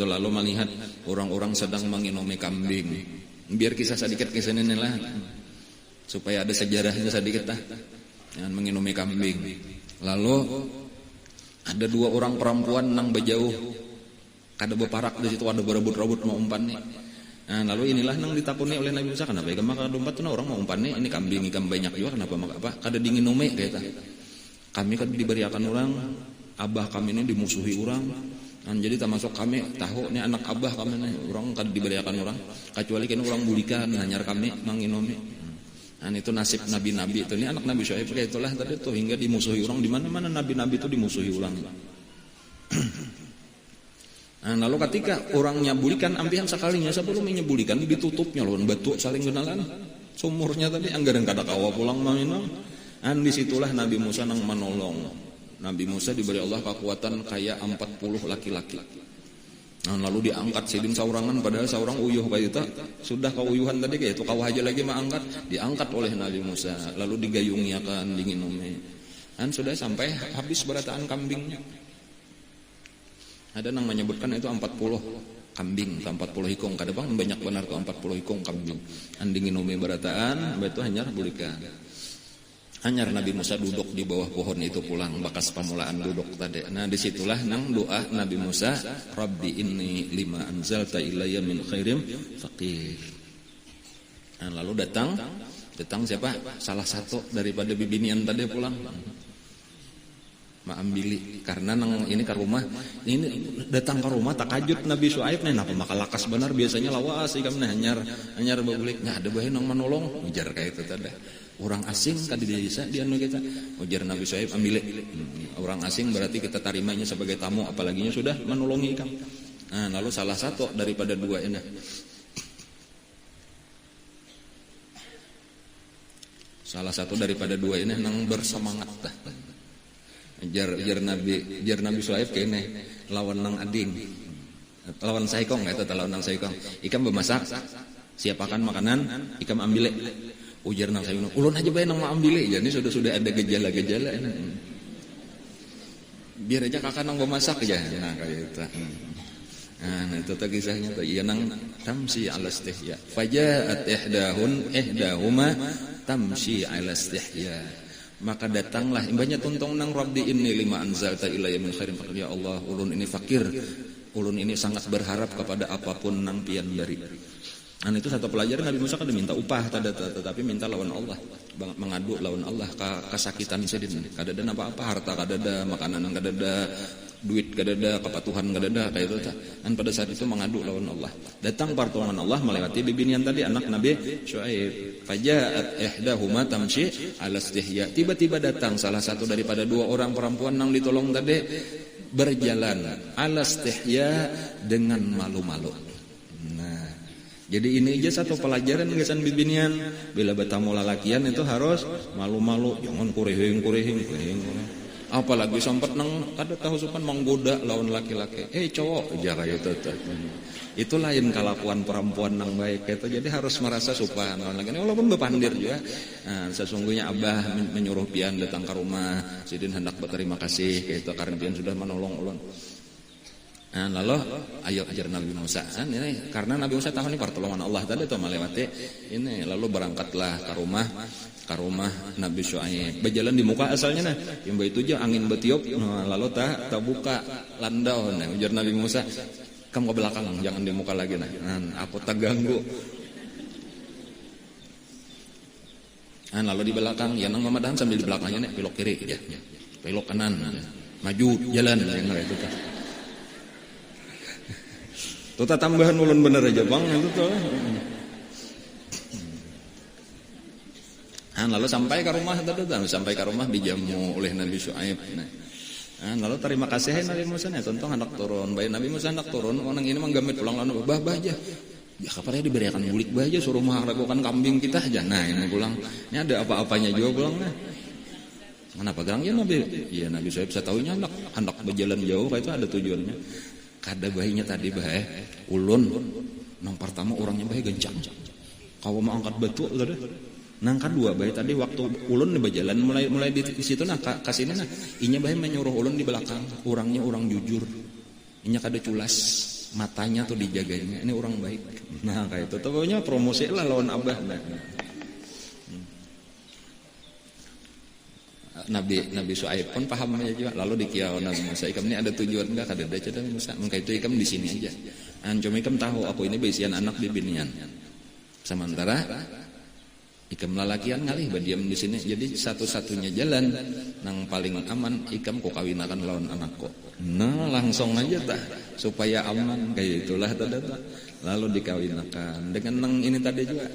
Lalu melihat orang-orang sedang menginumi kambing. Biar kisah sedikit kisah ini lah, supaya ada sejarahnya sedikit lah. Menginumi kambing. Lalu ada 2 orang perempuan nang bejauh. Kada beparak di situ, ada berebut-rebut mau umpan nih. Lalu inilah nang ditapuni oleh Nabi Musa, kenapa ya maka dompat tuh orang mau umpan nih, ini kambing ikan banyak juga, kenapa maka apa? Kada dingin ume kayak kami kan diberiakan orang, abah kami ini dimusuhi orang. Jadi termasuk kami tahu nih anak abah kami nih orang kada diberiakan orang, kecuali kan orang bulikan hanyar kami manginumi. Itu nasib nabi-nabi itu, nih anak Nabi Syuaib kayak itulah tadi tuh hingga dimusuhi orang, di mana-mana nabi-nabi itu dimusuhi orang. Nah, lalu ketika orang nyabulikan ampihan sekalinya sebelum menyebulikan ditutupnya lawan batu saling kenalan sumurnya tadi anggaran kada kawa pulang maminang. Disitulah Nabi Musa nang menolong. Nabi Musa diberi Allah kekuatan kayak 40 laki-laki. Lalu diangkat sidin saurangan padahal seorang uyuh kayak itu sudah keuyuhan tadi kayak itu kawah aja lagi mengangkat diangkat oleh Nabi Musa lalu digayungiakan dingin ome. Sudah sampai habis berataan kambingnya. Ada yang menyebutkan itu 40 kambing, 40 hikung. Kadang banyak benar ke 40 hikung kambing. Andingin umi berataan, itu hanyar bulikan. Hanyar Nabi Musa duduk di bawah pohon itu pulang, bakas pamulaan duduk tadi. Nah disitulah nang doa Nabi Musa, Rabbi inni lima anzalta ilayya min khairim faqir. Lalu datang siapa? Salah satu daripada bibinian tadi pulang. Maambili karena nang ini ke rumah ini datang ke rumah takajut Nabi Syuaib nih napa maka lakas benar biasanya lawas ikam nah hanyar babulik nya ada bae nang menolong ujar kayak itu tadi orang asing kadi desa dia nu kita ujar Nabi Syuaib ambile orang asing berarti kita tarimanya sebagai tamu apalaginya sudah menolongi ikam. Lalu salah satu daripada dua ini nang bersemangat dah. Jar Nabi Syuaib kene lawan nang ading lawan saikong eta lawan nang saikong ikam bemasak siapakan makanan ikam ambile ujar nang saikong ulun aja bae nang ambile jadi sudah ada gejala-gejala biar aja kakak nang bemasak aja nah kayak itu itu teh kisahnya tuh iya nang tamsi ala istihya fajaat ihdahuma tamsi ala istihya maka datanglah imbahnya tuntong nang Rabbi inni lima anzalta ilayya min khairin faqir ya Allah ulun ini fakir ulun ini sangat berharap kepada apapun nang pian bari. Itu satu pelajaran Nabi Musa kan diminta upah tetapi minta lawan Allah mengadu lawan Allah kesakitan sedin kadada apa-apa harta kadada makanan kadada duit kadada kepatuhan kadada kayak itu dan pada saat itu mengadu lawan Allah datang pertolongan Allah melewati bibinian tadi anak Nabi Syuaib fajaat ihdahuma tamshi ala istihya tiba-tiba datang salah satu daripada dua orang perempuan yang ditolong tadi berjalan ala istihya dengan malu-malu. Jadi ini aja satu pelajaran ngesan bibinian bila betamu lalakian itu harus malu-malu jangan kurehing apalagi sempat nang kada tahu supan menggoda lawan laki-laki cowok jaga itu lain kelakuan perempuan nang baik itu jadi harus merasa supan lawan laki walaupun bepandir juga. Sesungguhnya abah menyuruh pian datang ke rumah sidin hendak berterima kasih itu karena pian sudah menolong ulun. Lalu ayo ajar Nabi Musa ini karena Nabi Musa tahu ini pertolongan Allah tadi itu melewati ini lalu berangkatlah ke rumah Nabi Syuaib berjalan di muka asalnya nah yang itu aja angin betiup lalu tak buka landau nah ujar Nabi Musa kamu ke belakang jangan di muka lagi nah aku tak ganggu. Lalu di belakang ya nang memadahan sambil di belakangnya nih belok kiri ya belok kanan maju jalan yang itu kan. Tuh tambahan ulun bener aja bang itu tuh. Lalu sampai ke rumah dijamu oleh Nabi Syuaib. Lalu terima kasih Nabi Musa nih contoh hendak turun. Baik Nabi Musa hendak turun orang ini menggamit pulang lalu bah aja. Ya kapan diberikan bulik bah aja suruh meragukan kambing kita aja. Nah ini pulang. Ini ada apa-apanya juga pulang nah. Kenapa gerangnya Nabi? Iya Nabi Syuaib saya tahunya hendak berjalan jauh itu ada tujuannya. Kada bayinya tadi bae ulun nang pertama orangnya bae gencang kawa mau angkat batu tadi nang kedua bae tadi waktu ulun di berjalan mulai di situ nah kasine nah inya bae menyuruh ulun di belakang orangnya orang jujur inya kada culas matanya tuh dijaganya ini orang baik nah kayak itu pokoknya promosi lah lawan abah Nabi Syuaib pun paham aja juga. Lalu dikiau Nabi Musa ikam ini ada tujuan enggak kada ada Nabi Musa. Maka itu ikam di sini aja. Cuma ikam tahu aku ini bisian anak bibinian. Sementara ikam lalakian ngalih badiam di sini. Jadi satu-satunya jalan nang paling aman ikam ku kawinakan lawan anakku. Nah langsung aja tah supaya aman kayak itulah tadi. Lalu dikawinakan dengan nang ini tadi juga.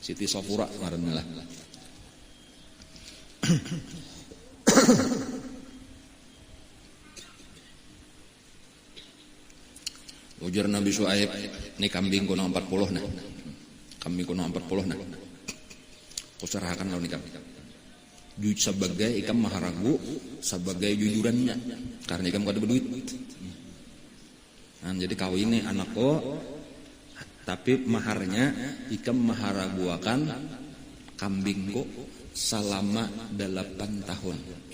Siti Safura ngaranna lah. Ujar Nabi Syuaib, ini kambing kuno 40 nah. Kambing kuno 40 nah. Kuserahkan lawan ikam. Sebagai ikam maharagu, sebagai jujurannya. Karena ikam kada berduit. Nah, jadi kawin nih anakku, tapi maharnya ikam maharaguakan kambingku selama 8 tahun.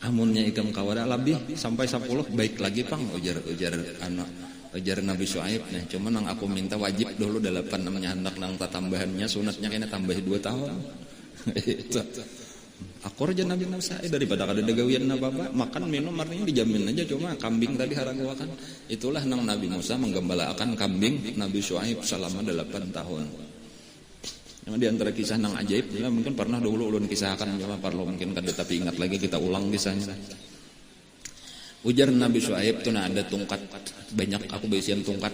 Amunnya ikam kawada lebih sampai 10 baik lagi pang ujar Nabi Syuaib. Nah, cuma nang aku minta wajib dulu 8 namanya hendak nang tambahannya sunatnya kayaknya tambah 2 tahun. Itu. Aku aja Nabi Musa daripada kada gawian apa-apa, makan minum artinya dijamin aja, cuma kambing tadi haraguakan. Itulah nang Nabi Musa menggembalakan kambing Nabi Syuaib selama 8 tahun. Yang di antara kisah nang ajaib, ya mungkin pernah dulu ulun kisahkan, cuma perlu mungkin kada tapi ingat lagi kita ulang kisahnya. Ujar Nabi Syuaib tuh ada tungkat banyak, aku besian tungkat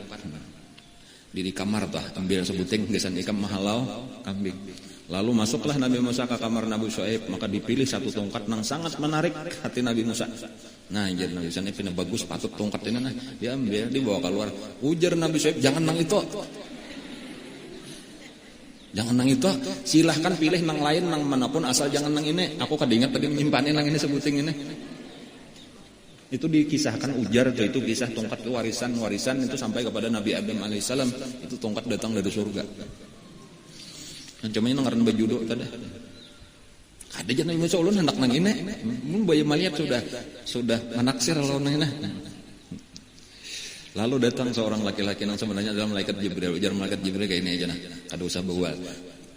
di kamar tuh ambil sebuting gesan ikam mahalau kambing. Lalu masuklah Nabi Musa ke kamar Nabi Syuaib, maka dipilih satu tungkat yang sangat menarik hati Nabi Musa. Nah, jadi Nabi Musa ini pindah bagus patut tungkat ini nah, diambil dibawa keluar. Ujar Nabi Syuaib, jangan nang itu. Jangan nang itu, silahkan pilih nang lain nang manapun asal jangan nang ini. Aku kadingat tadi menyimpanin nang ini sebuting ini. Itu dikisahkan ujar itu kisah tongkat itu warisan itu sampai kepada Nabi Adam alaihissalam. Itu tongkat datang dari surga. Dan cuma ini ngaran bajuduk tadi. Ada jangan Nabi Musa ulun hendak nang ini. Mun bayi maliat sudah manaksir lawan nang ini. Lalu datang seorang laki-laki yang sebenarnya adalah malaikat Jibril. Ujar malaikat Jibril kayak ini aja nah. Kada usah bawa.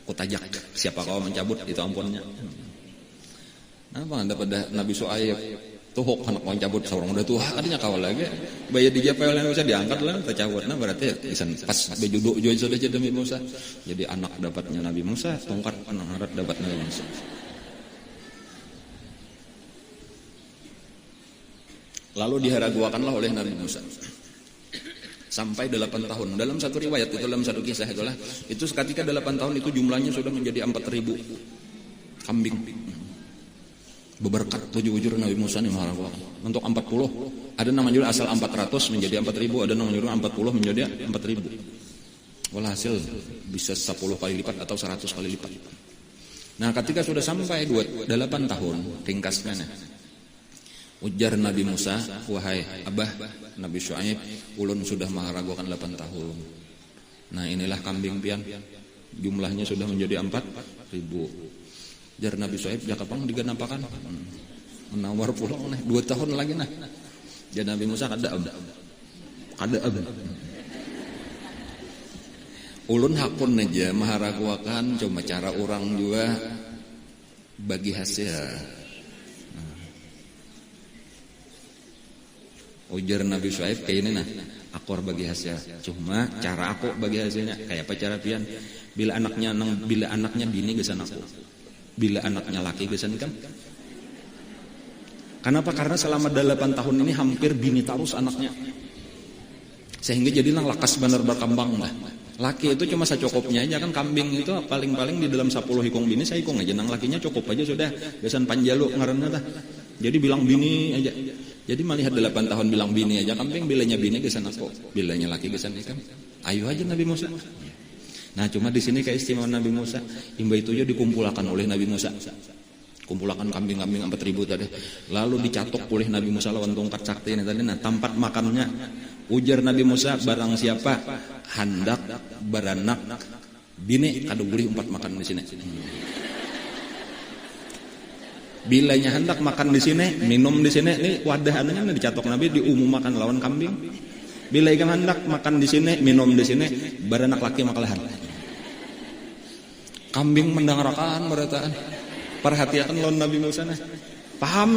Ku tajak siapa kau mencabut itu ampunnya. Apa anda pada Nabi Syuaib tuhuk anak mau cabut seorang udah tua kadanya kawal lagi bayar dijapai oleh Musa diangkat lah tercabut nah berarti bisa pas bejuduk juga sudah jadi Nabi Musa jadi anak dapatnya Nabi Musa tongkat anak harat dapat Nabi Musa. Lalu diharaguakanlah oleh Nabi Musa sampai 8 tahun. Dalam satu riwayat itu, dalam satu kisah itulah itu ketika 8 tahun itu jumlahnya sudah menjadi 4.000 kambing. Beberkat 7 ujur Nabi Musa nih maharaguakan. Untuk 40 ada nama juga asal 400 menjadi 4.000, ada nama juga 40 menjadi 4.000. Walhasil bisa 10 kali lipat atau 100 kali lipat. Nah, ketika sudah sampai 8 tahun ringkasnya nah. Ujar Nabi Musa, wahai abah Nabi Syuaib, ulun sudah maharaguakan 8 tahun. Nah, inilah kambing pian. Jumlahnya sudah menjadi 4.000. Jar Nabi Syuaib, jakapang diganapakan. Menawar pulang nih 2 tahun lagi nah. Jar Nabi Musa kada ab. Ulun hakun aja maharaguakan, cuma cara orang juga bagi hasil. Ujar Nabi Syuaib kayak ini nah, aku bagi hasil. Cuma cara aku bagi hasilnya kayak apa cara pian? Bila anaknya bini gesan aku, bila anaknya laki gesan kan? Kenapa? Karena selama 8 tahun ini hampir bini terus anaknya, sehingga jadilah lakas benar berkembang lah. Laki itu cuma secukupnya aja kan, kambing itu paling-paling di dalam 10 hikung bini saya hikung aja, nang lakinya cukup aja sudah, gesan panjalu ngaranna tah. Jadi bilang bini aja. Jadi melihat 8 tahun bilang bini aja kambing, bilanya bini gesan aku, bilanya laki gesan ikan. Ayo aja Nabi Musa. Nah, cuma di sini keistimewaan Nabi Musa, imba itu aja dikumpulkan oleh Nabi Musa. Kumpulkan kambing-kambing 4.000 tadi. Lalu dicatok oleh Nabi Musa lawan tongkat sakti ini tadi. Nah, tempat makannya ujar Nabi Musa, barang siapa hendak beranak bini kada boleh umpat makan di sini. Bilanya hendak makan di sini, minum di sini, ini wadah anunya dicatok Nabi diumumkan lawan kambing. Bila ikan hendak makan di sini, minum di sini, beranak laki makalahan. Kambing mendengarkan berataan. Perhatikan lawan Nabi Musa nah. Paham?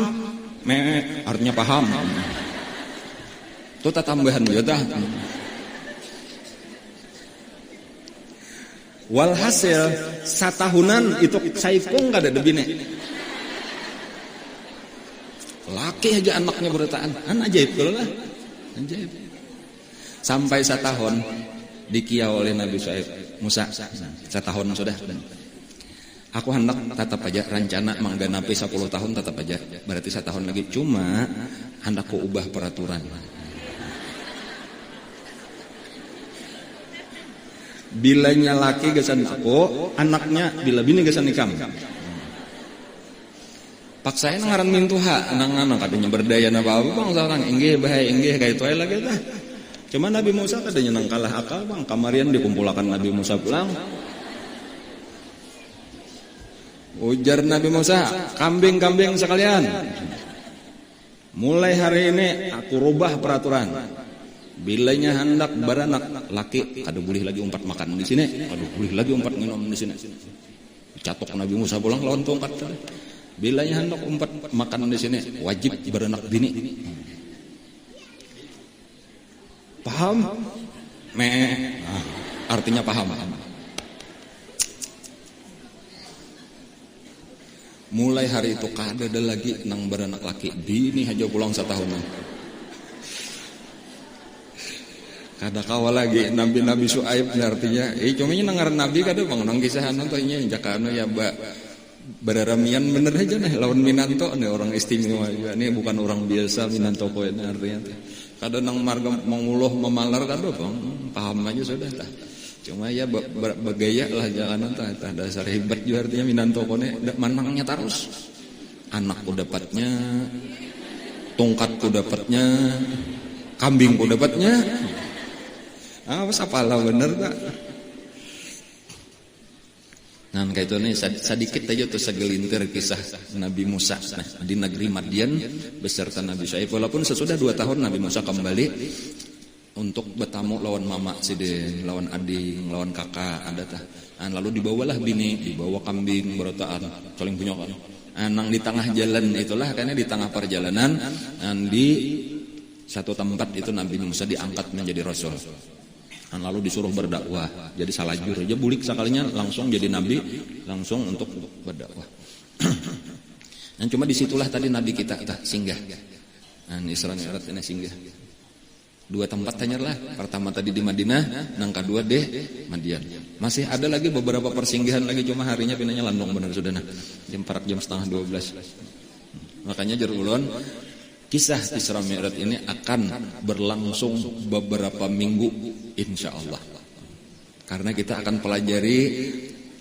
Artinya paham. Itu tambahan ya tah. Walhasil satahunan itu saifung kada ada bini. Laki aja anaknya berataan, ajaib betul lah, ajaib. Sampai 1 tahun dikiau oleh Nabi Syuaib, Musa, 1 tahun sudah. Aku hendak tetap aja rencana mengganapi 10 tahun tetap aja. Berarti 1 tahun lagi. Cuma hendak ku ubah peraturan. Bilanya laki gesan aku, anaknya bila bini gesan nikam. Paksain ngaran mintuha, anak-anak katanya berdaya na apa bang seorang inggih bahaya inggih kayak itu lagi dah. Cuma Nabi Musa katanya nang kalah akal bang, kamarian dikumpulkan Nabi Musa pulang. Ujar Nabi Musa, kambing-kambing sekalian. Mulai hari ini aku rubah peraturan. Bilanya hendak beranak laki, kada boleh lagi umpat makan di sini, kada boleh lagi umpat minum di sini. Catok Nabi Musa pulang lawan tongkat. Bilanya hendak umpat makan di sini, wajib beranak bini. Paham? Artinya paham. Mulai hari itu kada ada lagi nang beranak laki. Bini aja pulang 1 tahun. Kada kawal lagi Nabi Syuaib artinya. Cuma nang ngaran Nabi kada bang nang kisahan nya jakana ya beraramian bener aja nih lawan Minanto nih orang istimewa juga. Ini bukan orang biasa Minanto kowe artinya. Kada nang marga manguluh memalar kada bang. Paham aja sudah tah. Cuma ya bergaya lah jangan entah dasar hebat juga artinya Minanto kone manangnya terus. Anakku dapatnya, tongkatku dapatnya, kambingku dapatnya. Apalah bener tak? Nah kayak itu nih sedikit aja tuh segelintir kisah Nabi Musa di negeri Madian beserta Nabi Syuaib. Walaupun sesudah 2 tahun Nabi Musa kembali untuk bertamu lawan mama sidin, lawan adik, lawan kakak ada tah. Lalu dibawalah bini, dibawa kambing berotaan, saling punya kan. Nang di tengah jalan itulah karena di tengah perjalanan di satu tempat itu Nabi Musa diangkat menjadi rasul. Lalu disuruh berdakwah. Jadi salah jur aja bulik sekalinya langsung jadi nabi, langsung untuk berdakwah. Dan cuma disitulah tadi nabi kita singgah. Isra Mi'raj ini singgah. 2 tempat tanyalah. Pertama tadi di Madinah, nang kedua di Madian. Masih ada lagi beberapa persinggahan lagi cuma harinya pinanya landong bener sudah nah. Jam 11:30 12. Makanya jar ulun kisah Isra Mi'raj ini akan berlangsung beberapa minggu insyaallah. Karena kita akan pelajari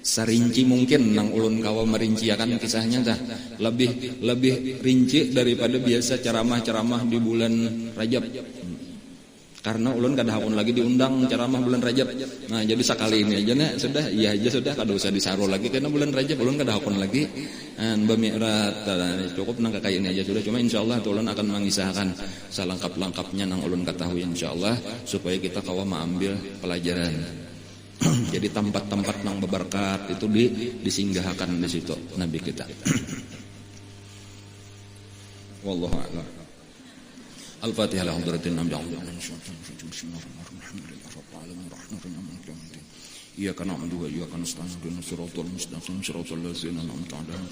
serinci mungkin nang ulun kawa merinciakan kisahnya dah. Lebih rinci daripada biasa ceramah-ceramah di bulan Rajab. Karena ulun kada hakun lagi diundang ceramah bulan Rajab. Nah, jadi sekali ini aja nih sudah iya aja sudah kada usah disaru lagi karena bulan Rajab ulun kada hakun lagi. Bami'rat cukup nang kayak ini aja sudah. Cuma insyaallah ulun akan mengisahkan selengkap-lengkapnya nang ulun ketahui insyaallah supaya kita kawa mengambil pelajaran. Jadi tempat-tempat nang berberkat itu disinggahkan di situ nabi kita. Wallahu a'lam. Al-Fatihah ala hadratin nabi Iyyaka na'budu wa iyyaka nasta'in ihdinas siratal mustaqim siratal ladzina an'amta 'alaihim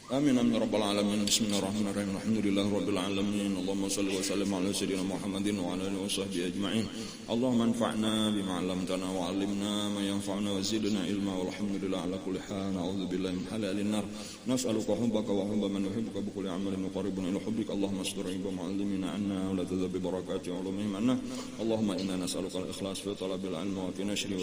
Amin amin rabbal alamin. Bismillahirrahmanirrahim. Alhamdulillahi rabbil alamin. Allahumma shalli wa sallim ala sayyidina Muhammadin wa ala alihi wa sahbihi ajma'in. Allahumma anfa'na bima 'allamtana wa 'allimna ma yanfa'una wa zidna ilma walhamdulillah ala kulli hal. A'udzu billahi min halalin nar. Nas'aluka hubbaka wa hubba man yuhibbuka bi kulli 'amalin muqarribun ila hubbika. Allahumma astur 'iba mu'allimina anna wa la tadhab bi barakati 'ulumihim anna. Allahumma inna nas'aluka al-ikhlas fi talabil 'ilmi wa fi nashri